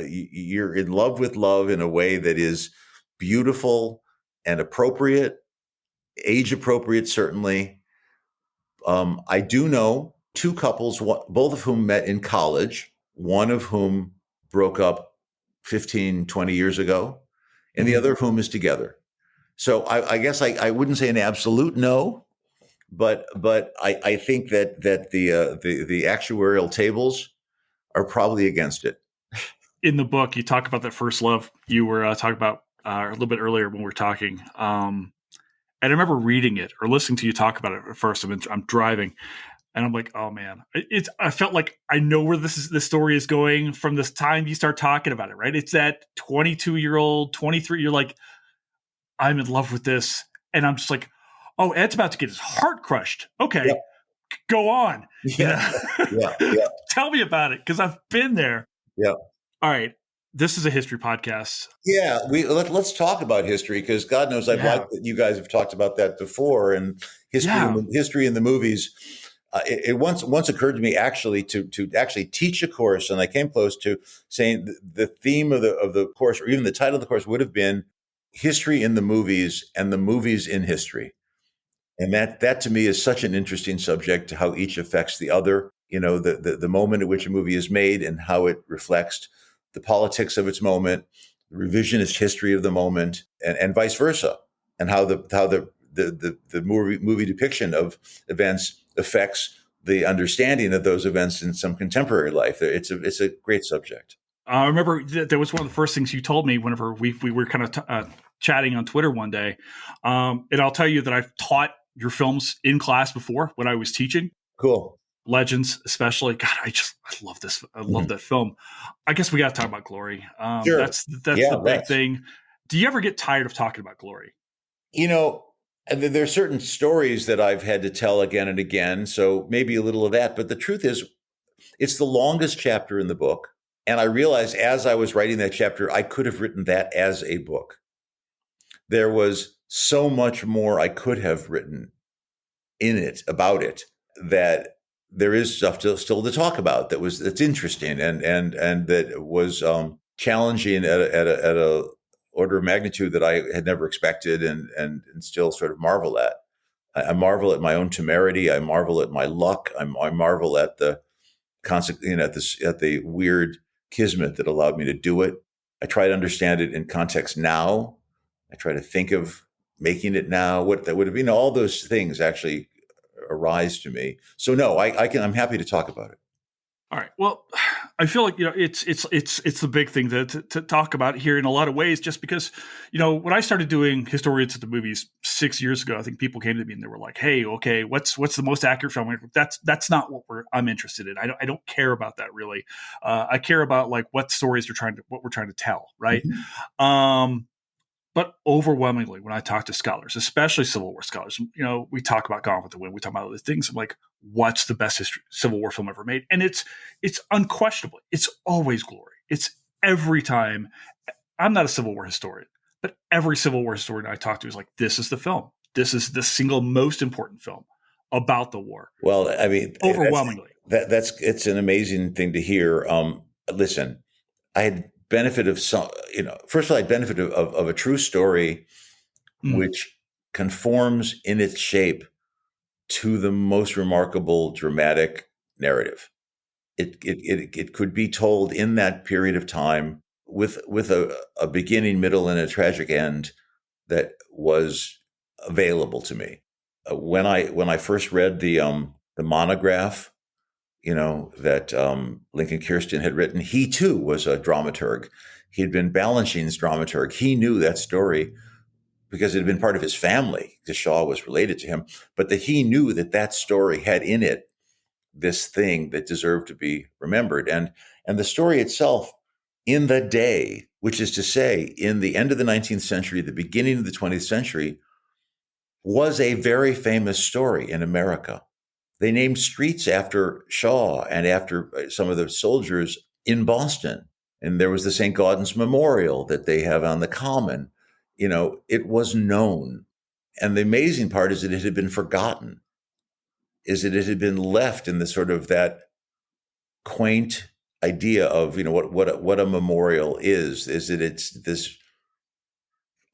[SPEAKER 2] you're in love with love in a way that is beautiful and appropriate, age appropriate, certainly. I do know two couples, both of whom met in college, one of whom broke up 15, 20 years ago, and the other of whom is together. So I guess I wouldn't say an absolute no, but I think that the actuarial tables are probably against it.
[SPEAKER 1] In the book, you talk about that first love you were talking about a little bit earlier when we were talking. And I remember reading it or listening to you talk about it at first. I'm driving, and I'm like, oh man, I felt like I know where this story is going from this time you start talking about it, right? It's that 22-year-old, 23, you're like, I'm in love with this. And I'm just like, oh, Ed's about to get his heart crushed. Okay, yeah. Go on.
[SPEAKER 2] Yeah. Yeah.
[SPEAKER 1] Tell me about it, because I've been there.
[SPEAKER 2] Yeah.
[SPEAKER 1] All right. This is a history podcast.
[SPEAKER 2] Yeah, let's talk about history, because God knows I've liked that you guys have talked about that before, and history in the movies. It once occurred to me actually to actually teach a course, and I came close to saying the theme of the course, or even the title of the course, would have been history in the movies and the movies in history. And that to me is such an interesting subject, how each affects the other. The moment at which a movie is made and how it reflects the politics of its moment, the revisionist history of the moment, and vice versa, and how the the movie depiction of events affects the understanding of those events in some contemporary life. It's a great subject.
[SPEAKER 1] I remember that was one of the first things you told me whenever we were kind of chatting on Twitter one day. And I'll tell you that I've taught your films in class before when I was teaching.
[SPEAKER 2] Cool.
[SPEAKER 1] Legends, especially. God, I love this. I love that film. I guess we got to talk about Glory.
[SPEAKER 2] Sure.
[SPEAKER 1] That's the big thing. Do you ever get tired of talking about Glory?
[SPEAKER 2] There are certain stories that I've had to tell again and again, so maybe a little of that. But the truth is, it's the longest chapter in the book. And I realized as I was writing that chapter, I could have written that as a book. There was so much more I could have written in it, about it, that there is stuff still to talk about that's interesting and that was challenging at a order of magnitude that I had never expected and still sort of marvel at. I marvel at my own temerity. I marvel at my luck. I marvel at the at the weird kismet that allowed me to do it. I try to understand it in context now. I try to think of making it now. What that would have been. All those things actually arise to me. So no, I'm happy to talk about it.
[SPEAKER 1] All right. Well, I feel like, it's the big thing to talk about here in a lot of ways, just because, when I started doing historians at the movies 6 years ago, I think people came to me and they were like, "Hey, okay, what's the most accurate film?" That's not what I'm interested in. I don't care about that really. I care about like what stories what we're trying to tell. Right. Mm-hmm. But overwhelmingly, when I talk to scholars, especially Civil War scholars, we talk about Gone with the Wind, we talk about other things. I'm like, what's the best Civil War film ever made? And it's unquestionably, it's always Glory. It's every time. I'm not a Civil War historian, but every Civil War historian I talk to is like, this is the film. This is the single most important film about the war.
[SPEAKER 2] Well, I mean,
[SPEAKER 1] overwhelmingly,
[SPEAKER 2] it's an amazing thing to hear. Listen, I had benefit of some, first of all, I benefited of a true story, which conforms in its shape to the most remarkable dramatic narrative. It could be told in that period of time with a beginning, middle, and a tragic end that was available to me. When I first read the monograph, that Lincoln Kirsten had written, he too was a dramaturg. He had been Balanchine's dramaturg. He knew that story because it had been part of his family, because Shaw was related to him, but that he knew that story had in it this thing that deserved to be remembered. And the story itself, in the day, which is to say, in the end of the 19th century, the beginning of the 20th century, was a very famous story in America. They named streets after Shaw and after some of the soldiers in Boston. And there was the St. Gaudens Memorial that they have on the Common. It was known. And the amazing part is that it had been forgotten, is that it had been left in the sort of that quaint idea of, what a memorial is that it's this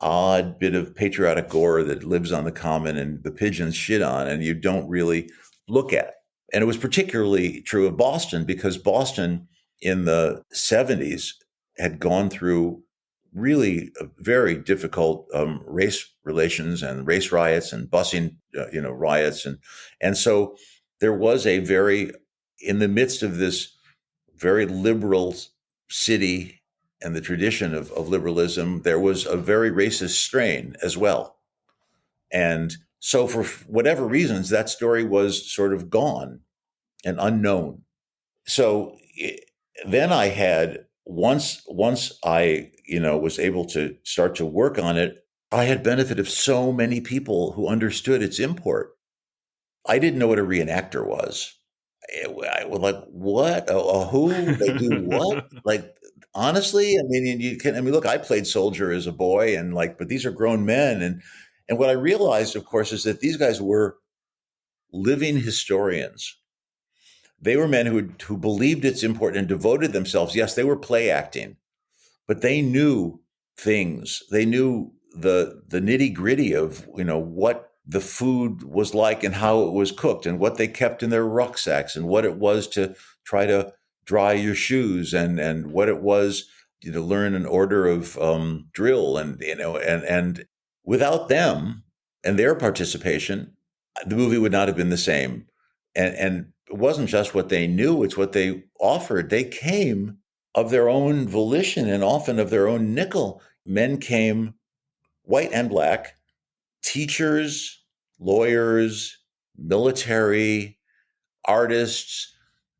[SPEAKER 2] odd bit of patriotic gore that lives on the Common and the pigeons shit on, and you don't really look at. And it was particularly true of Boston because Boston in the 70s had gone through really very difficult race relations and race riots and busing, riots. And so there was in the midst of this very liberal city and the tradition of liberalism, there was a very racist strain as well. And so for whatever reasons, that story was sort of gone and unknown. So then I had, once I, was able to start to work on it, I had benefit of so many people who understood its import. I didn't know what a reenactor was. I was like, what? Who? They do what? Like, honestly, look, I played soldier as a boy but these are grown men. And what I realized, of course, is that these guys were living historians. They were men who believed it's important and devoted themselves. Yes, they were play acting, but they knew things. They knew the nitty gritty of, what the food was like and how it was cooked and what they kept in their rucksacks and what it was to try to dry your shoes and what it was to learn an order of drill and without them and their participation, the movie would not have been the same. And it wasn't just what they knew, it's what they offered. They came of their own volition and often of their own nickel. Men came, white and black, teachers, lawyers, military, artists.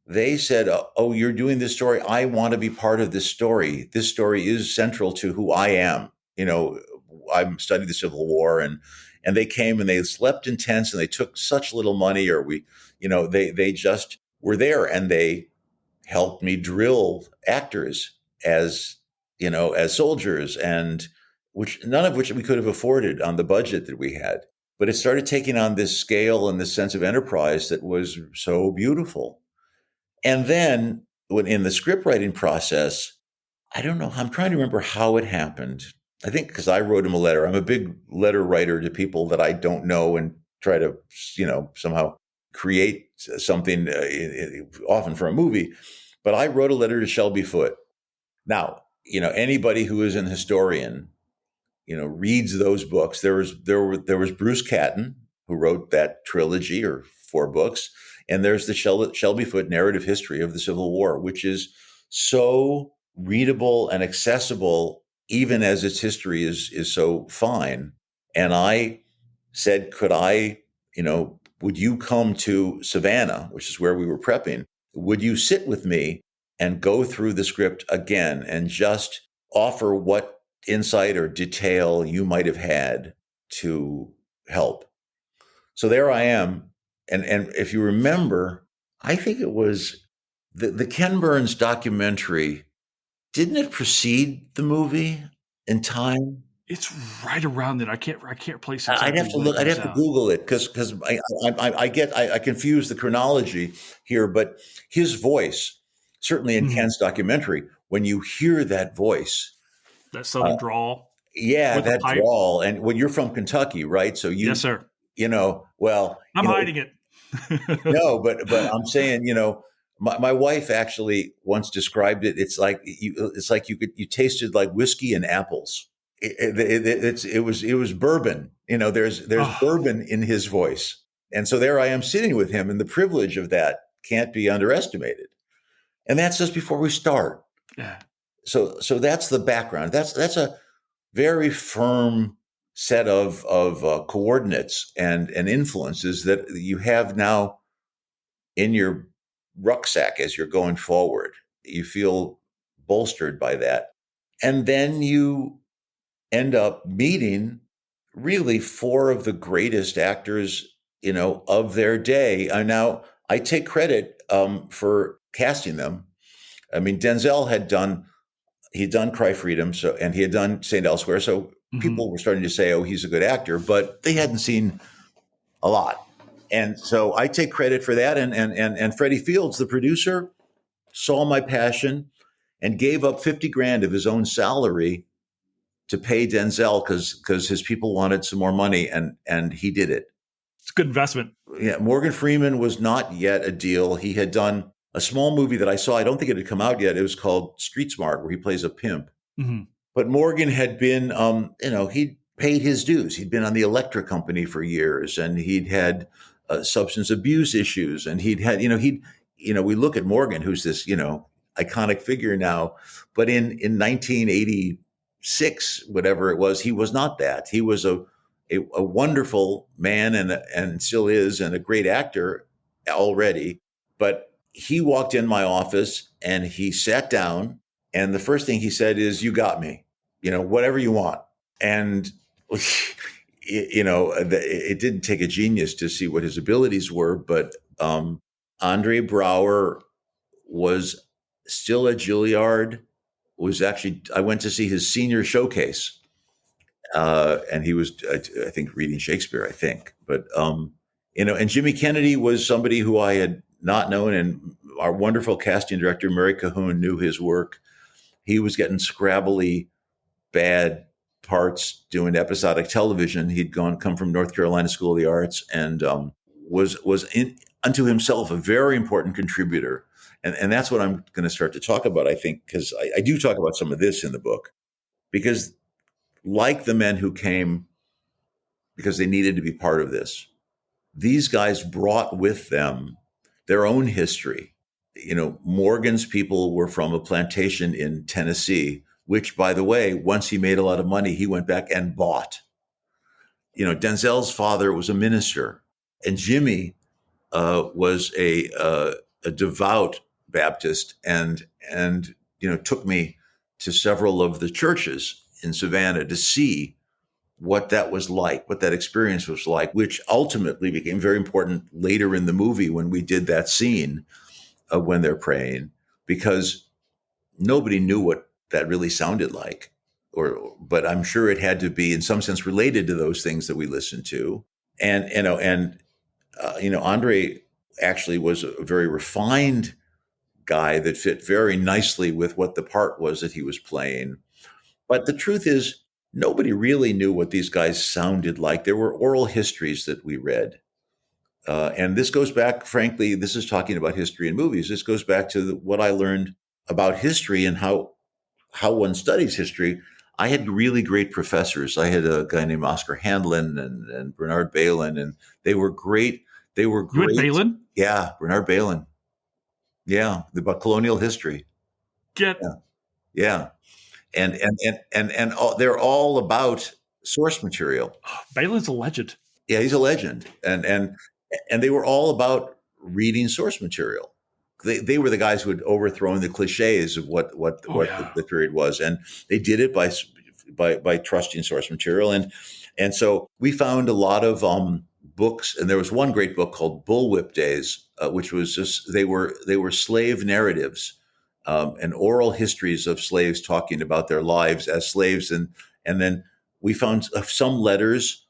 [SPEAKER 2] They said, oh, you're doing this story. I want to be part of this story. This story is central to who I am. I'm studying the Civil War, and they came and they slept in tents and they took such little money, or they just were there, and they helped me drill actors as soldiers, and none of which we could have afforded on the budget that we had. But it started taking on this scale and this sense of enterprise that was so beautiful. And then when in the script writing process, I don't know, I'm trying to remember how it happened. I think because I wrote him a letter. I'm a big letter writer to people that I don't know and try to, somehow create something, often for a movie. But I wrote a letter to Shelby Foote. Now, anybody who is an historian, reads those books. There was Bruce Catton, who wrote that trilogy or 4 books. And there's the Shelby Foote narrative history of the Civil War, which is so readable and accessible, even as its history is so fine. And I said, could I, would you come to Savannah, which is where we were prepping? Would you sit with me and go through the script again and just offer what insight or detail you might have had to help? So there I am. And if you remember, I think it was the Ken Burns documentary. Didn't it precede the movie in time?
[SPEAKER 1] It's right around it. I can't place exactly.
[SPEAKER 2] I'd have to look. I'd have to Google it because I confuse the chronology here. But his voice, certainly in Ken's documentary, when you hear that voice,
[SPEAKER 1] that southern drawl,
[SPEAKER 2] that drawl, and when you're from Kentucky, right? So
[SPEAKER 1] yes, sir.
[SPEAKER 2] Well,
[SPEAKER 1] I'm hiding it.
[SPEAKER 2] No, but I'm saying, my wife actually once described it. It's like you tasted like whiskey and apples. It was bourbon. There's bourbon in his voice, and so there I am sitting with him, and the privilege of that can't be underestimated. And that's just before we start.
[SPEAKER 1] Yeah.
[SPEAKER 2] So that's the background. That's a very firm set of coordinates and influences that you have now in your rucksack as you're going forward. You feel bolstered by that. And then you end up meeting really 4 of the greatest actors, of their day. Now, I take credit for casting them. I mean, Denzel he'd done Cry Freedom, and he had done St. Elsewhere. So people were starting to say, oh, he's a good actor, but they hadn't seen a lot. And so I take credit for that. And Freddie Fields, the producer, saw my passion and gave up $50,000 of his own salary to pay Denzel because his people wanted some more money, and he did it.
[SPEAKER 1] It's a good investment.
[SPEAKER 2] Yeah, Morgan Freeman was not yet a deal. He had done a small movie that I saw. I don't think it had come out yet. It was called Street Smart, where he plays a pimp. Mm-hmm. But Morgan had been, he'd paid his dues. He'd been on the electric company for years, and he'd had substance abuse issues, and he'd had, we look at Morgan, who's this, iconic figure now, but in 1986, whatever it was, he was not that. He was a wonderful man and still is, and a great actor already. But he walked in my office and he sat down, and the first thing he said is, "You got me, whatever you want." And it didn't take a genius to see what his abilities were, but Andre Braugher was still at Juilliard. I went to see his senior showcase, and he was, I think, reading Shakespeare, I think. But and Jimmy Kennedy was somebody who I had not known, and our wonderful casting director Murray Cahoon knew his work. He was getting scrabbly, bad parts doing episodic television. He'd come from North Carolina School of the Arts, and was unto himself a very important contributor. And that's what I'm going to start to talk about, I think, because I do talk about some of this in the book, because like the men who came because they needed to be part of this. These guys brought with them their own history. Morgan's people were from a plantation in Tennessee, which, by the way, once he made a lot of money, he went back and bought. Denzel's father was a minister, and Jimmy was a devout Baptist, and took me to several of the churches in Savannah to see what that was like, what that experience was like, which ultimately became very important later in the movie when we did that scene when they're praying, because nobody knew what that really sounded like, but I'm sure it had to be in some sense related to those things that we listened to. And Andre actually was a very refined guy that fit very nicely with what the part was that he was playing. But the truth is, nobody really knew what these guys sounded like. There were oral histories that we read. And this goes back, frankly, this is talking about history in movies. This goes back to what I learned about history and how one studies history. I had really great professors. I had a guy named Oscar Handlin and Bernard Balin, and they were great. You had
[SPEAKER 1] Balin?
[SPEAKER 2] Yeah, Bernard Balin. Yeah, about colonial history. Yeah. And they're all about source material.
[SPEAKER 1] Balin's a legend.
[SPEAKER 2] Yeah, he's a legend. And they were all about reading source material. They were the guys who had overthrown the cliches of what the period was, and they did it by trusting source material. And so we found a lot of books, and there was one great book called Bullwhip Days, which was just they were slave narratives and oral histories of slaves talking about their lives as slaves, and then we found some letters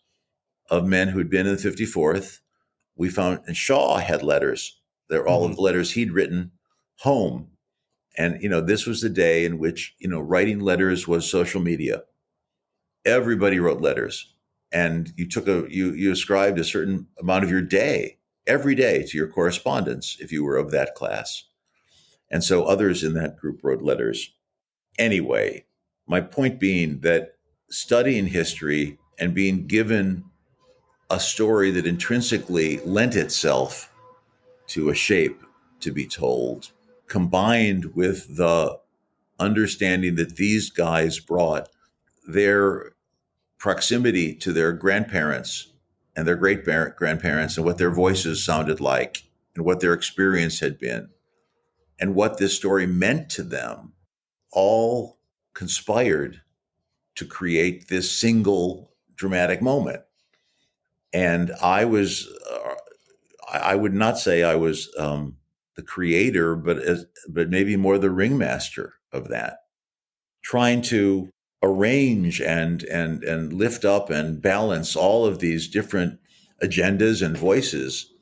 [SPEAKER 2] of men who'd been in the 54th. We found, and Shaw had letters. They're all of the letters he'd written home. And, this was the day in which, writing letters was social media. Everybody wrote letters, and you ascribed a certain amount of your day every day to your correspondence if you were of that class. And so others in that group wrote letters. Anyway, my point being that studying history and being given a story that intrinsically lent itself to a shape to be told, combined with the understanding that these guys brought their proximity to their grandparents and their great grandparents and what their voices sounded like and what their experience had been and what this story meant to them, all conspired to create this single dramatic moment. And I would not say I was the creator, but maybe more the ringmaster of that, trying to arrange and lift up and balance all of these different agendas and voices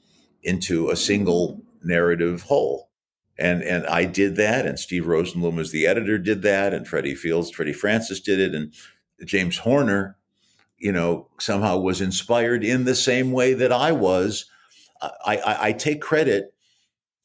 [SPEAKER 2] into a single narrative whole. And I did that, and Steve Rosenblum as the editor did that, and Freddie Francis did it, and James Horner, somehow was inspired in the same way that I was. I take credit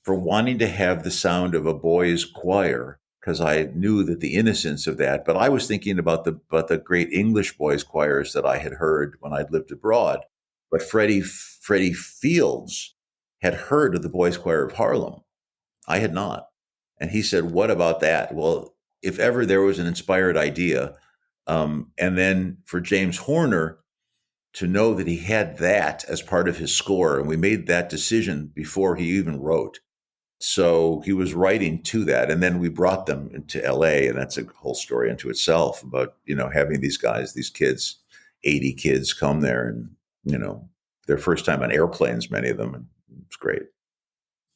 [SPEAKER 2] for wanting to have the sound of a boys' choir because I knew that the innocence of that. But I was thinking about the great English boys' choirs that I had heard when I'd lived abroad. But Freddie Fields had heard of the boys' choir of Harlem. I had not. And he said, "What about that?" Well, if ever there was an inspired idea, and then for James Horner to know that he had that as part of his score, and we made that decision before he even wrote. So he was writing to that, and then we brought them into LA, and that's a whole story unto itself about, having these kids, 80 kids come there, and, their first time on airplanes, many of them, and it's great.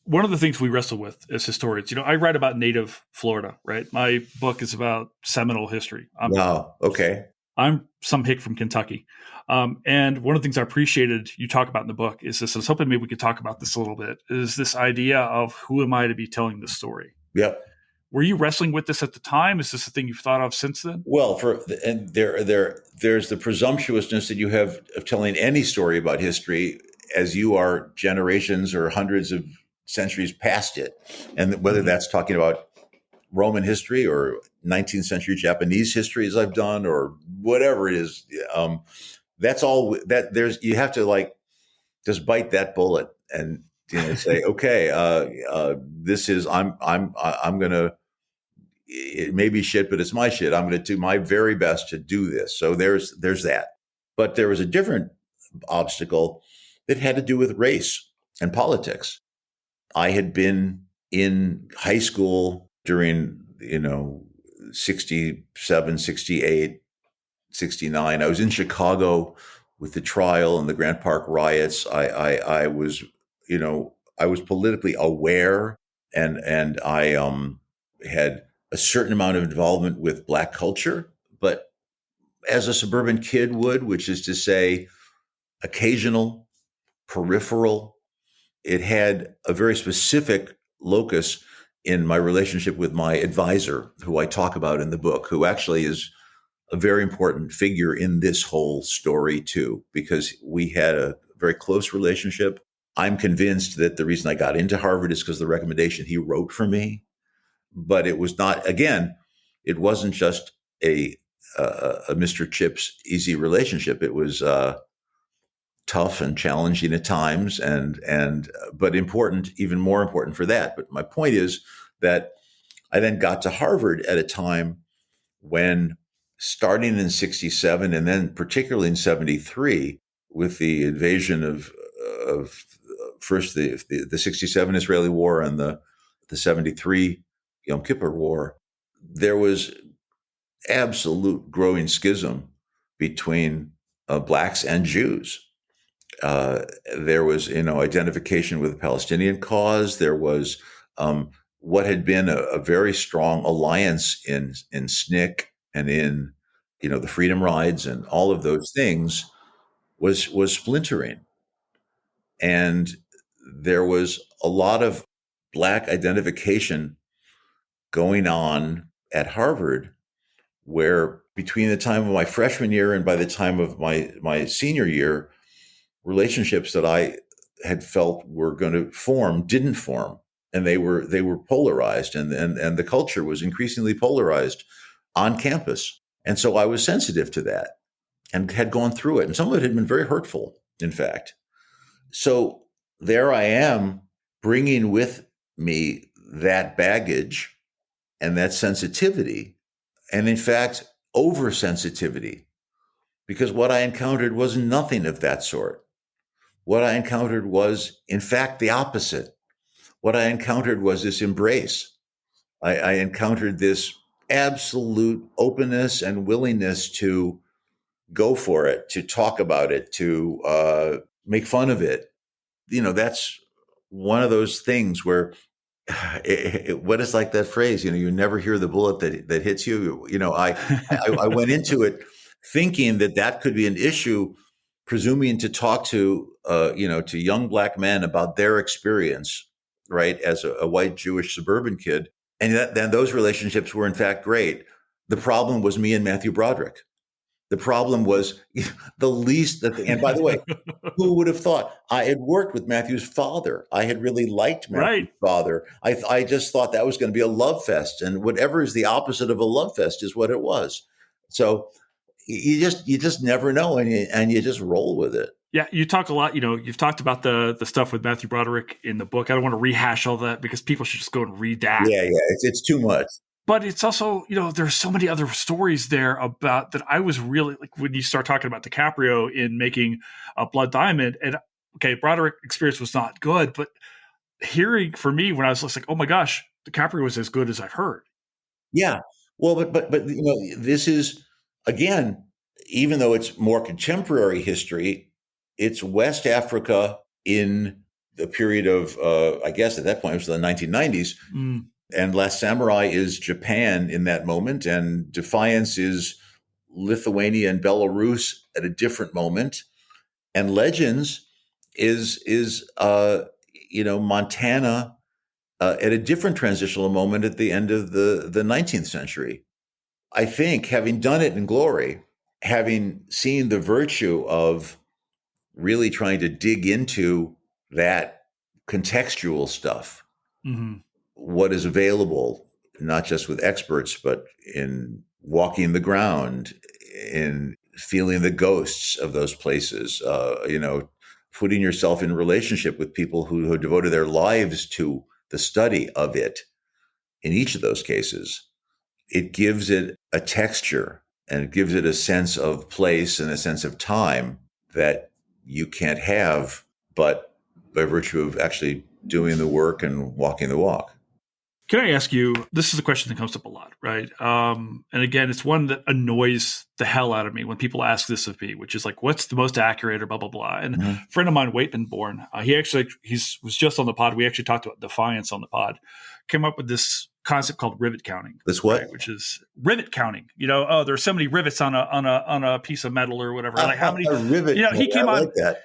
[SPEAKER 1] One of the things we wrestle with as historians, I write about native Florida, right? My book is about Seminole history.
[SPEAKER 2] Wow. Okay.
[SPEAKER 1] I'm some hick from Kentucky. And one of the things I appreciated you talk about in the book is this. I was hoping maybe we could talk about this a little bit, is this idea of who am I to be telling this story?
[SPEAKER 2] Yep.
[SPEAKER 1] Were you wrestling with this at the time? Is this a thing you've thought of since then?
[SPEAKER 2] Well, there's the presumptuousness that you have of telling any story about history as you are generations or hundreds of centuries past it. And whether that's talking about Roman history or 19th century Japanese history, as I've done, or whatever it is, that's all that you have to like just bite that bullet and say, okay, this is I'm gonna. It may be shit, but it's my shit. I'm going to do my very best to do this. So there's that. But there was a different obstacle that had to do with race and politics. I had been in high school during 67, 68, 69. I was in Chicago with the trial and the Grant Park riots. I was I was politically aware, and I had a certain amount of involvement with Black culture, but as a suburban kid would, which is to say, occasional, peripheral. It had a very specific locus in my relationship with my advisor, who I talk about in the book, who actually is a very important figure in this whole story too, because we had a very close relationship. I'm convinced that the reason I got into Harvard is because of the recommendation he wrote for me. But it was not, again, it wasn't just a Mr. Chips easy relationship. It was tough and challenging at times, but important, even more important for that. But my point is that I then got to Harvard at a time when, starting in 67 and then particularly in 73, with the invasion of first the 67 Israeli war and the 73 Yom Kippur War, there was absolute growing schism between Blacks and Jews. There was, identification with the Palestinian cause. There was what had been a very strong alliance in SNCC and in, the Freedom Rides and all of those things was splintering. And there was a lot of Black identification going on at Harvard, where between the time of my freshman year and by the time of my senior year, relationships that I had felt were going to form didn't form, and they were polarized, and the culture was increasingly polarized on campus. And so I was sensitive to that and had gone through it, and some of it had been very hurtful, in fact. So there I am, bringing with me that baggage and that sensitivity, and in fact, oversensitivity, because what I encountered was nothing of that sort. What I encountered was, in fact, the opposite. What I encountered was this embrace. I encountered this absolute openness and willingness to go for it, to talk about it, to make fun of it. That's one of those things where what is like that phrase, you never hear the bullet that hits you. I went into it thinking that could be an issue, presuming to talk to to young Black men about their experience, right, as a white Jewish suburban kid, and then those relationships were in fact great. The problem was me and Matthew Broderick. The problem was the least that, and by the way, who would have thought? I had worked with Matthew's father. I had really liked Matthew's father. I just thought that was going to be a love fest, and whatever is the opposite of a love fest is what it was. So you just never know, and you just roll with it.
[SPEAKER 1] Yeah, you talk a lot. You've talked about the stuff with Matthew Broderick in the book. I don't want to rehash all that because people should just go and read that.
[SPEAKER 2] Yeah, it's too much.
[SPEAKER 1] But it's also, there's so many other stories there about that. I was really like, when you start talking about DiCaprio in making Blood Diamond, and okay, Broderick experience was not good, but hearing for me when I was just like, oh my gosh, DiCaprio was as good as I've heard.
[SPEAKER 2] Yeah. Well, but this is, again, even though it's more contemporary history, it's West Africa in the period of, I guess at that point it was the 1990s. Mm. And Last Samurai is Japan in that moment, and Defiance is Lithuania and Belarus at a different moment, and Legends is Montana at a different transitional moment at the end of the 19th century. I think, having done it in glory, having seen the virtue of really trying to dig into that contextual stuff. Mm-hmm. What is available, not just with experts, but in walking the ground, in feeling the ghosts of those places, putting yourself in relationship with people who have devoted their lives to the study of it. In each of those cases, it gives it a texture and it gives it a sense of place and a sense of time that you can't have but by virtue of actually doing the work and walking the walk.
[SPEAKER 1] Can I ask you, this is a question that comes up a lot, right? And again, it's one that annoys the hell out of me when people ask this of me, which is like, what's the most accurate or blah, blah, blah. And a friend of mine, Waitman-Born, he was just on the pod. We actually talked about defiance on the pod, came up with this concept called rivet counting.
[SPEAKER 2] That's what?
[SPEAKER 1] Right, which is rivet counting. There's so many rivets on a piece of metal or whatever. Like how many,
[SPEAKER 2] rivet?
[SPEAKER 1] He came on.
[SPEAKER 2] Like that.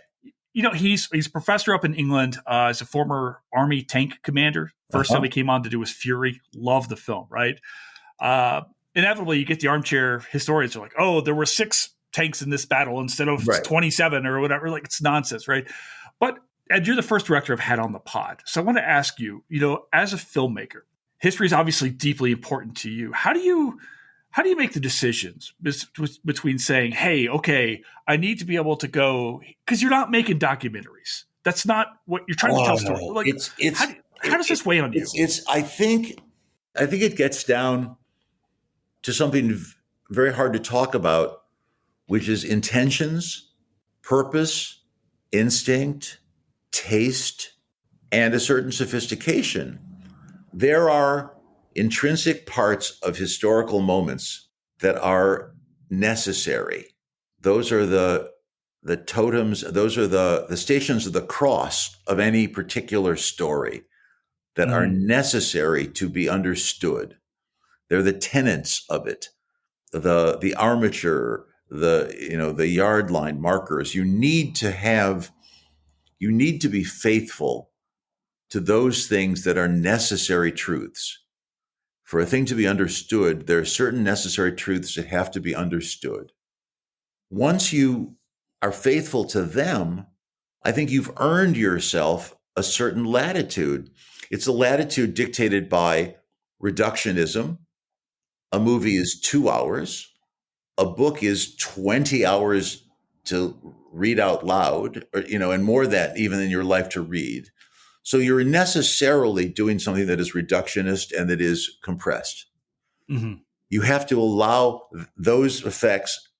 [SPEAKER 1] He's a professor up in England as a former Army tank commander. First time he came on to do was Fury. Love the film, right? Inevitably, you get the armchair historians are like, oh, there were 6 tanks in this battle instead of 27 or whatever. Like, it's nonsense, right? But Ed, you're the first director I've had on the pod. So I want to ask you, as a filmmaker, history is obviously deeply important to you. How do you make the decisions between saying, hey, okay, I need to be able to go, because you're not making documentaries. That's not what you're trying to tell stories. Like, how does this weigh on you?
[SPEAKER 2] I think it gets down to something very hard to talk about, which is intentions, purpose, instinct, taste, and a certain sophistication. There are intrinsic parts of historical moments that are necessary. Those are the totems, those are the stations of the cross of any particular story that are necessary to be understood. They're the tenets of it, the armature, the yard line markers. You need to be faithful to those things that are necessary truths. For a thing to be understood, there are certain necessary truths that have to be understood. Once you are faithful to them, I think you've earned yourself a certain latitude. It's a latitude dictated by reductionism. A movie is 2 hours. A book is 20 hours to read out loud, and more than even in your life to read. So you're necessarily doing something that is reductionist and that is compressed. Mm-hmm. You have to allow those effects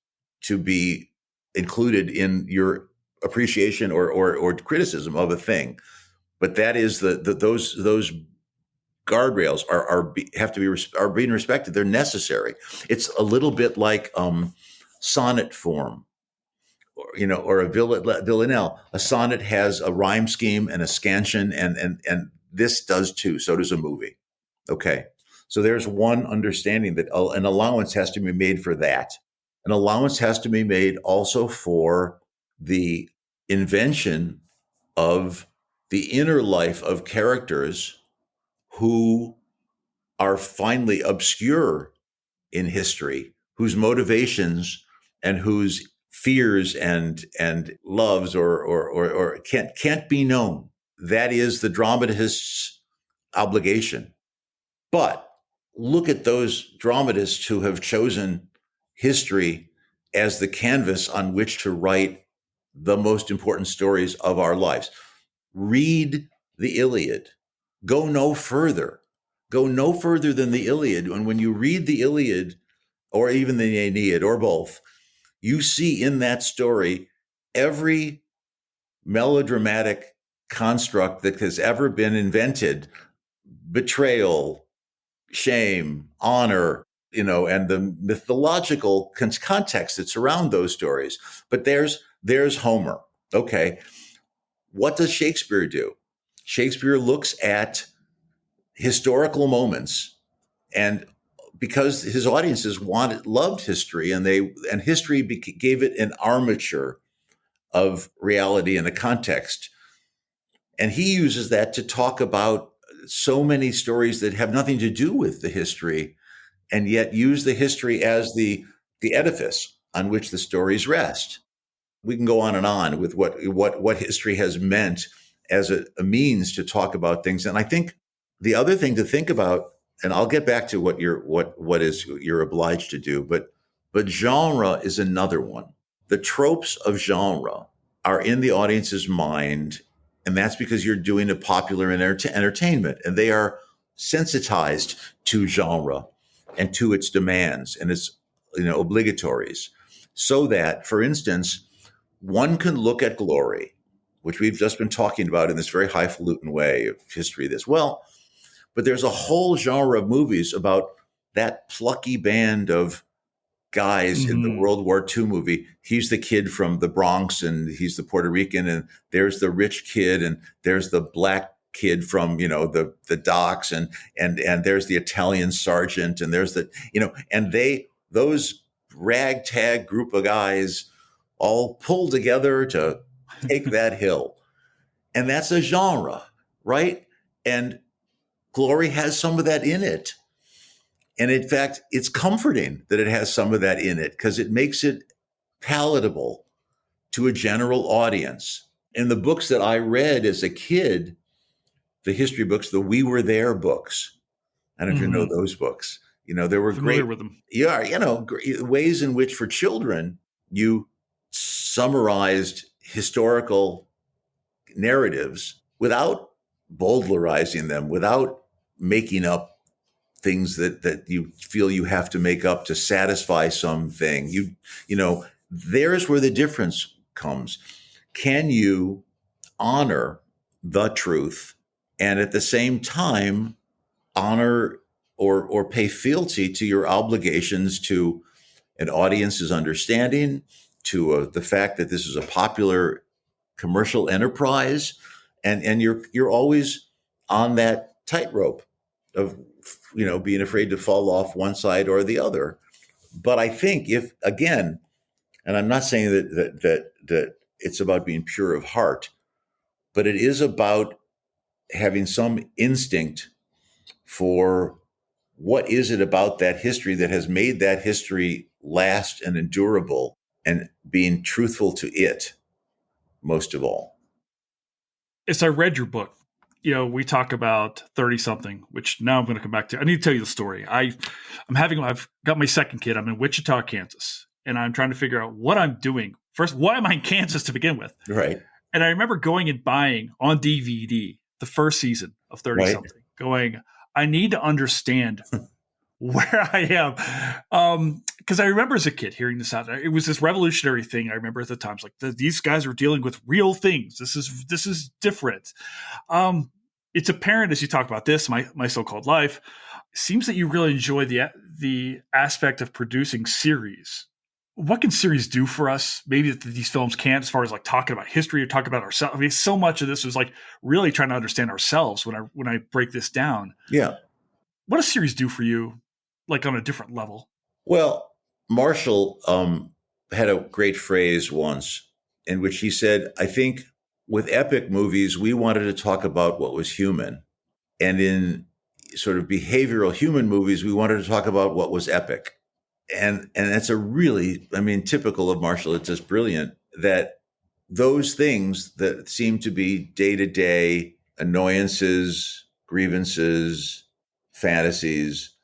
[SPEAKER 2] to be included in your appreciation or criticism of a thing. But that is those guardrails are being respected. They're necessary. It's a little bit like sonnet form. Or a villanelle. A sonnet has a rhyme scheme and a scansion, and this does too. So does a movie. Okay. So there's one understanding that an allowance has to be made for that. An allowance has to be made also for the invention of the inner life of characters who are finally obscure in history, whose motivations and whose fears and loves or can't be known. That is the dramatist's obligation. But look at those dramatists who have chosen history as the canvas on which to write the most important stories of our lives. Read the Iliad. Go no further. Go no further than the Iliad. And when you read the Iliad, or even the Aeneid, or both, you see in that story every melodramatic construct that has ever been invented: betrayal, shame, honor, and the mythological context that surround those stories. But there's Homer. Okay. What does Shakespeare do? Shakespeare looks at historical moments, and because his audiences loved history, and history gave it an armature of reality and a context. And he uses that to talk about so many stories that have nothing to do with the history, and yet use the history as the edifice on which the stories rest. We can go on with what history has meant as a means to talk about things. And I think the other thing to think about, and I'll get back to what you're obliged to do, but But genre is another one. The tropes of genre are in the audience's mind, and that's because you're doing a popular entertainment, and they are sensitized to genre and to its demands and its obligatories. So that, for instance, one can look at Glory, which we've just been talking about in this very highfalutin way of history of this. Well, but there's a whole genre of movies about that plucky band of guys in the World War II movie. He's the kid from the Bronx and he's the Puerto Rican, and there's the rich kid, and there's the black kid from, the docks, and there's the Italian sergeant, and there's the, and those ragtag group of guys all pull together to take that hill. And that's a genre, right? And Glory has some of that in it. And in fact, it's comforting that it has some of that in it because it makes it palatable to a general audience. In the books that I read as a kid, the history books, the We Were There books, I don't know if you know those books. There were
[SPEAKER 1] Familiar
[SPEAKER 2] great
[SPEAKER 1] with them.
[SPEAKER 2] Yeah, ways in which for children you summarized historical narratives without bowdlerizing them, without making up things that you feel you have to make up to satisfy something. There's where the difference comes. Can you honor the truth and at the same time honor or pay fealty to your obligations to an audience's understanding, to the fact that this is a popular commercial enterprise, and you're always on that tightrope of being afraid to fall off one side or the other. But I think if, again, and I'm not saying that it's about being pure of heart, but it is about having some instinct for what is it about that history that has made that history last and endurable, and being truthful to it most of all.
[SPEAKER 1] As I read your book, we talk about 30-something, which now I'm going to come back to. I need to tell you the story. I've got my second kid. I'm in Wichita, Kansas, and I'm trying to figure out what I'm doing. First, why am I in Kansas to begin with?
[SPEAKER 2] Right.
[SPEAKER 1] And I remember going and buying on DVD the first season of 30-something, going, I need to understand where I am. Because I remember as a kid hearing this out. It was this revolutionary thing. I remember at the time, it's like these guys are dealing with real things. This is different. It's apparent as you talk about this, my so-called life, it seems that you really enjoy the aspect of producing series. What can series do for us? Maybe that these films can't, as far as like talking about history or talking about ourselves. I mean, so much of this was like really trying to understand ourselves when I break this down.
[SPEAKER 2] Yeah.
[SPEAKER 1] What does series do for you, like on a different level?
[SPEAKER 2] Well, Marshall had a great phrase once in which he said, I think with epic movies, we wanted to talk about what was human. And in sort of behavioral human movies, we wanted to talk about what was epic. And that's a really, typical of Marshall. It's just brilliant that those things that seem to be day-to-day annoyances, grievances, fantasies,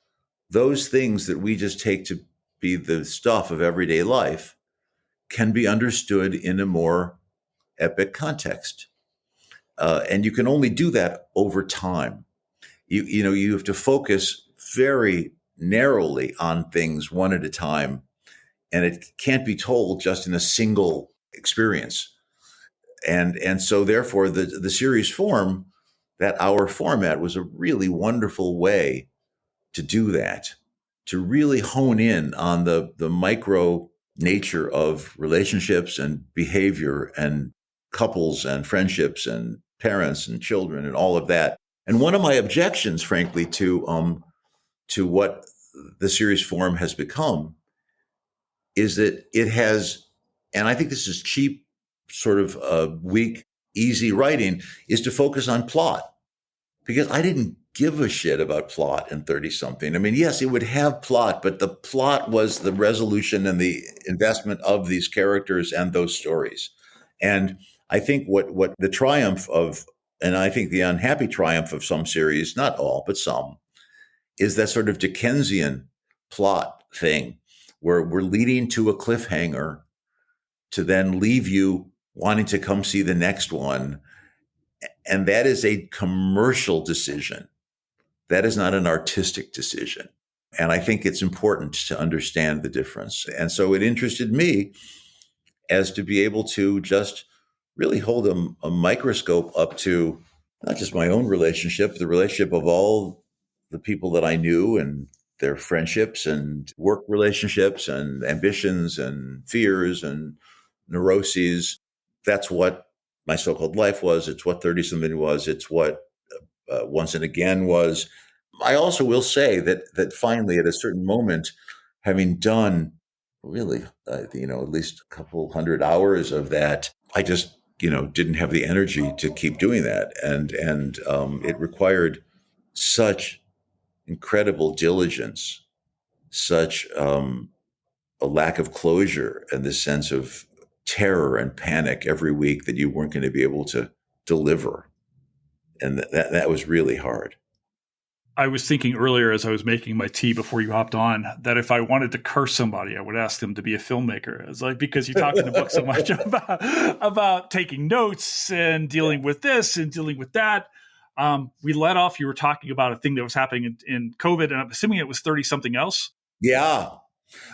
[SPEAKER 2] those things that we just take to be the stuff of everyday life can be understood in a more epic context. And you can only do that over time. You have to focus very narrowly on things one at a time, and it can't be told just in a single experience. And so therefore the series form, that hour format, was a really wonderful way to do that, to really hone in on the micro nature of relationships and behavior and couples and friendships and parents and children and all of that. And one of my objections, frankly, to what the series form has become is that it has, and I think this is cheap, sort of weak, easy writing, is to focus on plot. Because I didn't give a shit about plot in 30-something. Yes, it would have plot, but the plot was the resolution and the investment of these characters and those stories. And I think what the triumph of, and I think the unhappy triumph of some series, not all, but some, is that sort of Dickensian plot thing we're leading to a cliffhanger to then leave you wanting to come see the next one. And that is a commercial decision. That is not an artistic decision. And I think it's important to understand the difference. And so it interested me as to be able to just really hold a microscope up to not just my own relationship, the relationship of all the people that I knew and their friendships and work relationships and ambitions and fears and neuroses. That's what my so-called life was. It's what 30-something was. It's what Once and Again was. I also will say that finally, at a certain moment, having done really, at least a couple hundred hours of that, I just, didn't have the energy to keep doing that, and it required such incredible diligence, such a lack of closure, and this sense of terror and panic every week that you weren't going to be able to deliver, and that was really hard.
[SPEAKER 1] I was thinking earlier as I was making my tea before you hopped on that if I wanted to curse somebody, I would ask them to be a filmmaker. It's like, because you talk in the book so much about taking notes and dealing with this and dealing with that. We let off, you were talking about a thing that was happening in COVID, and I'm assuming it was 30-something else.
[SPEAKER 2] Yeah.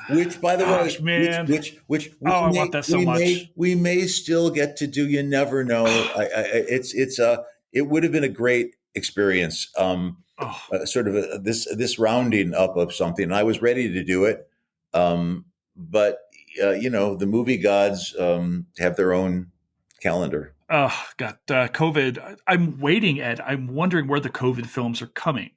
[SPEAKER 2] Which, by the way,
[SPEAKER 1] man.
[SPEAKER 2] which
[SPEAKER 1] I want that so much.
[SPEAKER 2] We may still get to do. You never know. It would have been a great experience. Sort of this rounding up of something. I was ready to do it, but the movie gods have their own calendar.
[SPEAKER 1] Oh God, COVID. I'm waiting, Ed. I'm wondering where the COVID films are coming.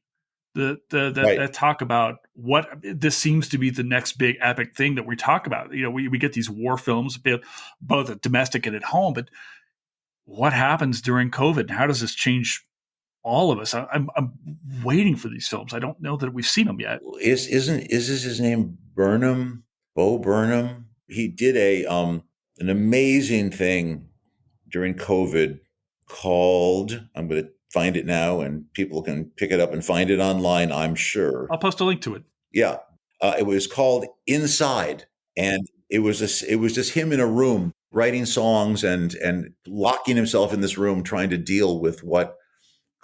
[SPEAKER 1] That talk about what this seems to be the next big epic thing that we talk about. We get these war films, both domestic and at home, but what happens during COVID and how does this change all of us? I'm waiting for these films. I don't know that we've seen them yet.
[SPEAKER 2] Is this his name? Burnham, Bo Burnham. He did an amazing thing during COVID called, I'm going to find it now, and people can pick it up and find it online, I'm sure.
[SPEAKER 1] I'll post a link to it.
[SPEAKER 2] Yeah. It was called Inside, and it was just him in a room writing songs and locking himself in this room trying to deal with what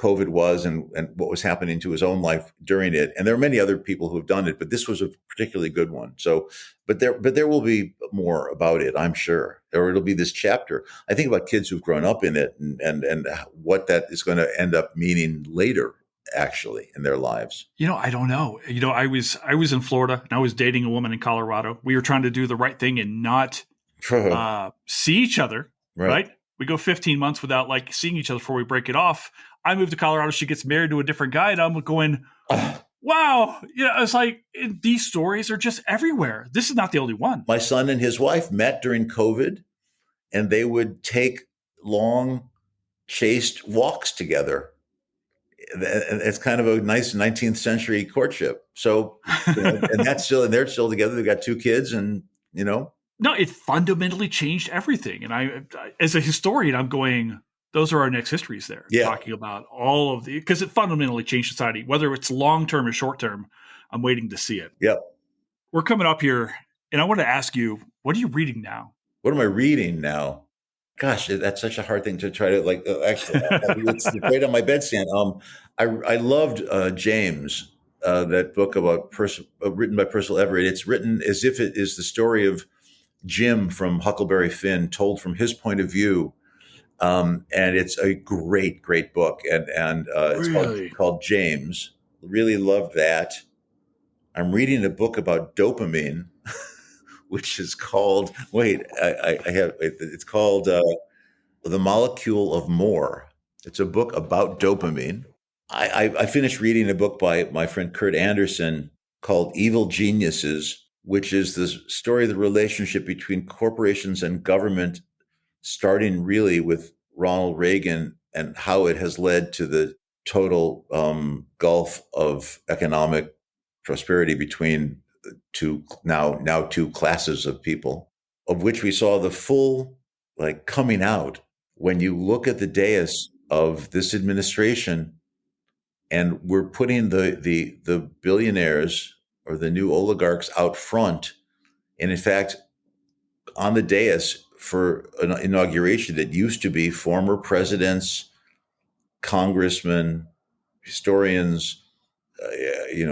[SPEAKER 2] COVID was and what was happening to his own life during it. And there are many other people who have done it, but this was a particularly good one. So, but there will be more about it, I'm sure, or it'll be this chapter. I think about kids who've grown up in it and what that is going to end up meaning later, actually, in their lives.
[SPEAKER 1] I don't know. I was in Florida and I was dating a woman in Colorado. We were trying to do the right thing and not see each other, right? We go 15 months without seeing each other before we break it off. I moved to Colorado. She gets married to a different guy. And I'm going, wow. It's like these stories are just everywhere. This is not the only one.
[SPEAKER 2] My son and his wife met during COVID, and they would take long, chaste walks together. And it's kind of a nice 19th century courtship. So, and they're still together. They've got 2 kids and, No,
[SPEAKER 1] it fundamentally changed everything. And I as a historian, I'm going, those are our next histories there.
[SPEAKER 2] Yeah.
[SPEAKER 1] Talking about all of because it fundamentally changed society, whether it's long-term or short-term. I'm waiting to see it.
[SPEAKER 2] Yep.
[SPEAKER 1] We're coming up here, and I want to ask you, what are you reading now?
[SPEAKER 2] What am I reading now? Gosh, that's such a hard thing to try to actually, it's right on my bedstand. I loved James, that book about written by Percival Everett. It's written as if it is the story of Jim from Huckleberry Finn, told from his point of view. And it's a great, great book. And it's called James. Really loved that. I'm reading a book about dopamine, which is called, it's called The Molecule of More. It's a book about dopamine. I finished reading a book by my friend Kurt Anderson called Evil Geniuses, which is the story of the relationship between corporations and government, starting really with Ronald Reagan and how it has led to the total gulf of economic prosperity between two classes of people, of which we saw the full coming out when you look at the dais of this administration, and we're putting the billionaires or the new oligarchs out front And in fact, on the dais for an inauguration, it used to be former presidents, congressmen, historians,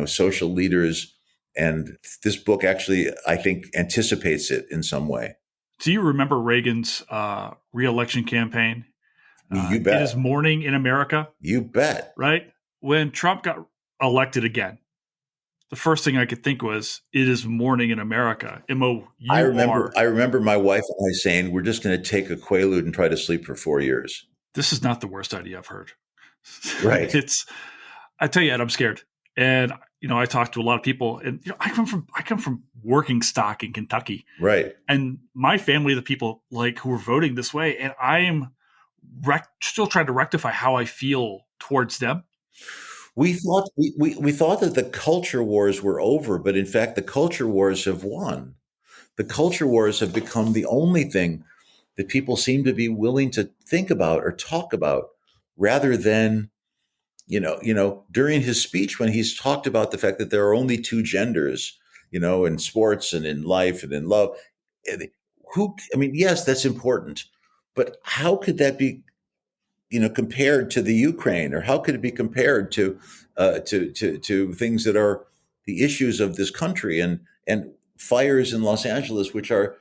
[SPEAKER 2] social leaders. And this book actually, I think, anticipates it in some way.
[SPEAKER 1] Do you remember Reagan's re-election campaign?
[SPEAKER 2] You
[SPEAKER 1] It
[SPEAKER 2] bet.
[SPEAKER 1] is morning in America.
[SPEAKER 2] You bet.
[SPEAKER 1] Right? When Trump got elected again, the first thing I could think was, it is morning in America.
[SPEAKER 2] I remember my wife and I saying, we're just going to take a Quaalude and try to sleep for 4 years.
[SPEAKER 1] This is not the worst idea I've heard.
[SPEAKER 2] Right.
[SPEAKER 1] I tell you, Ed, I'm scared. And, I talk to a lot of people, and I come from working stock in Kentucky.
[SPEAKER 2] Right.
[SPEAKER 1] And my family, the people who are voting this way, and I am still trying to rectify how I feel towards them.
[SPEAKER 2] We thought that the culture wars were over, but in fact, the culture wars have won. The culture wars have become the only thing that people seem to be willing to think about or talk about, rather than, during his speech when he's talked about the fact that there are only two genders, in sports and in life and in love. Yes, that's important, but how could that be, compared to the Ukraine, or how could it be compared to things that are the issues of this country, and fires in Los Angeles, which are,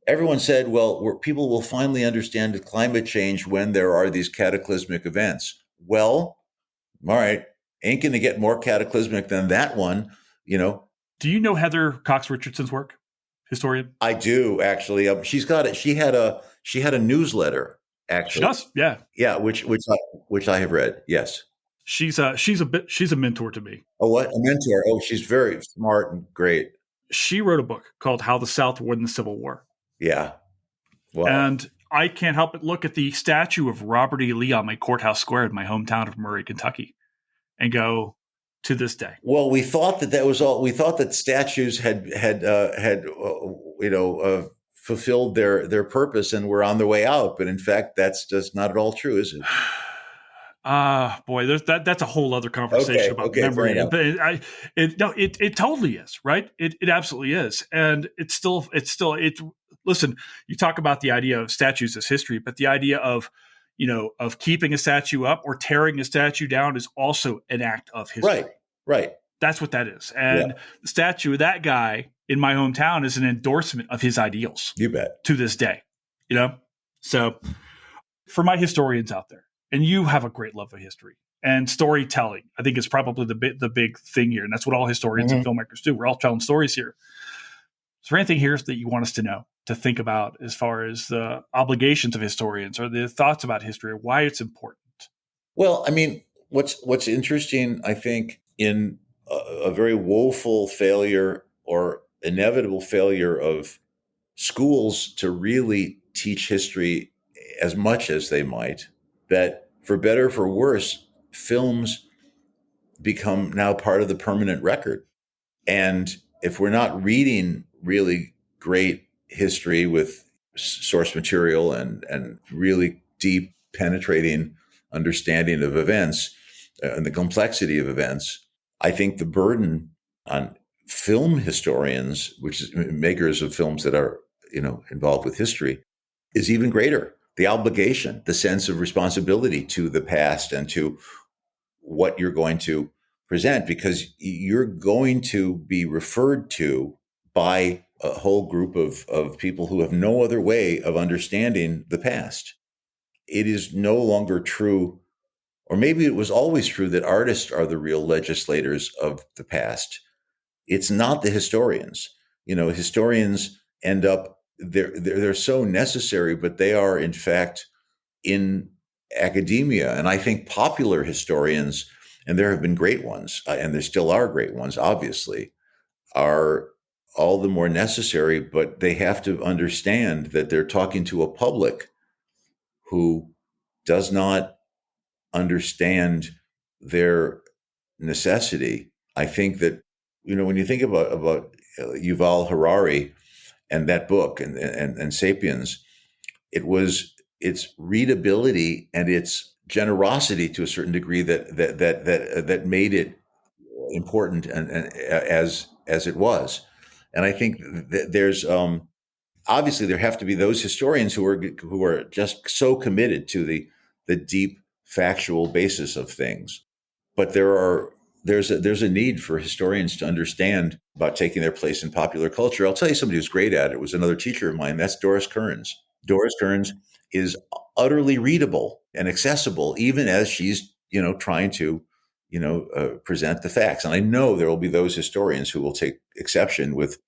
[SPEAKER 2] everyone said, well, people will finally understand climate change when there are these cataclysmic events. Well, all right, ain't going to get more cataclysmic than that one,
[SPEAKER 1] Do you know Heather Cox Richardson's work, historian?
[SPEAKER 2] I do, actually. She's got it. She had a newsletter. Actually,
[SPEAKER 1] she does, yeah,
[SPEAKER 2] yeah, which I have read. Yes,
[SPEAKER 1] she's a mentor to me.
[SPEAKER 2] Oh, what, a mentor? Oh, she's very smart and great.
[SPEAKER 1] She wrote a book called "How the South Won the Civil War."
[SPEAKER 2] Yeah, wow.
[SPEAKER 1] And I can't help but look at the statue of Robert E. Lee on my courthouse square in my hometown of Murray, Kentucky, and go, to this day.
[SPEAKER 2] Well, we thought that was all. We thought that statues had fulfilled their purpose and were on their way out. But in fact, that's just not at all true, is it?
[SPEAKER 1] Boy, that's a whole other conversation about memory. But it totally is, right? It absolutely is. And it's still, listen, you talk about the idea of statues as history, but the idea of keeping a statue up or tearing a statue down is also an act of history.
[SPEAKER 2] Right.
[SPEAKER 1] That's what that is. And the statue of that guy in my hometown is an endorsement of his ideals.
[SPEAKER 2] You bet.
[SPEAKER 1] To this day, So for my historians out there, and you have a great love of history and storytelling, I think is probably the big thing here. And that's what all historians and filmmakers do. We're all telling stories here. Is there anything here that you want us to know, to think about, as far as the obligations of historians or the thoughts about history or why it's important?
[SPEAKER 2] Well, what's interesting, I think, in a very woeful failure or inevitable failure of schools to really teach history as much as they might, that for better or for worse, films become now part of the permanent record. And if we're not reading really great history with source material and really deep, penetrating understanding of events and the complexity of events, I think the burden on film historians, which is makers of films that are, involved with history, is even greater. The obligation, the sense of responsibility to the past and to what you're going to present, because you're going to be referred to by a whole group of people who have no other way of understanding the past. It is no longer true, or maybe it was always true, that artists are the real legislators of the past. It's not the historians. Historians end up, they're so necessary, but they are in fact in academia. And I think popular historians, and there have been great ones, and there still are great ones, obviously, are all the more necessary, but they have to understand that they're talking to a public who does not understand their necessity. I think that, when you think about Yuval Harari and that book and Sapiens, its readability and its generosity to a certain degree that made it important and as it was. And I think there's obviously there have to be those historians who are just so committed to the deep factual basis of things. But there's a need for historians to understand about taking their place in popular culture. I'll tell you somebody who's great at it was another teacher of mine. That's Doris Kearns. Doris Kearns is utterly readable and accessible, even as she's trying to present the facts. And I know there will be those historians who will take exception with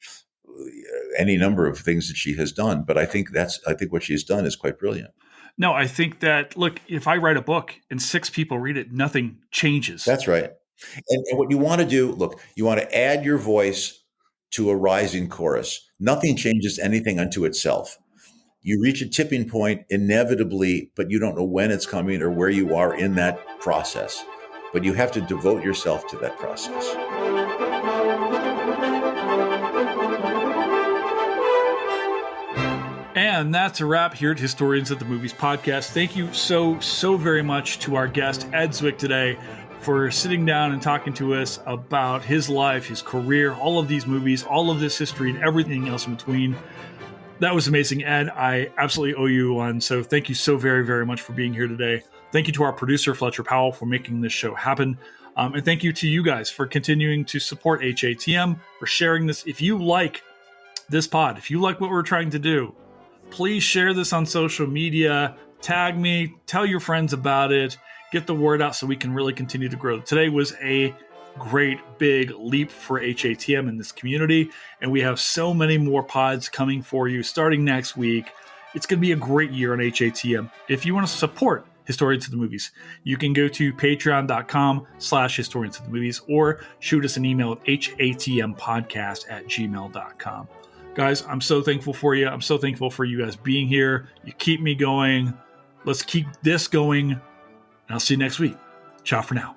[SPEAKER 2] any number of things that she has done. But I think what she's done is quite brilliant.
[SPEAKER 1] No, I think that, look, if I write a book and 6 people read it, nothing changes.
[SPEAKER 2] That's right. And what you want to do, look, you want to add your voice to a rising chorus. Nothing changes anything unto itself. You reach a tipping point inevitably, but you don't know when it's coming or where you are in that process. But you have to devote yourself to that process.
[SPEAKER 1] And that's a wrap here at Historians at the Movies podcast. Thank you so very much to our guest, Ed Zwick, today for sitting down and talking to us about his life, his career, all of these movies, all of this history, and everything else in between. That was amazing, Ed. I absolutely owe you one. So thank you so very much for being here today. Thank you to our producer, Fletcher Powell, for making this show happen. And thank you to you guys for continuing to support HATM, for sharing this. If you like this pod, if you like what we're trying to do, please share this on social media, tag me, tell your friends about it, get the word out so we can really continue to grow. Today was a great big leap for HATM in this community, and we have so many more pods coming for you starting next week. It's going to be a great year on HATM. If you want to support Historians of the Movies, you can go to patreon.com/historians of the movies or shoot us an email at hatmpodcast@gmail.com. Guys, I'm so thankful for you. I'm so thankful for you guys being here. You keep me going. Let's keep this going. And I'll see you next week. Ciao for now.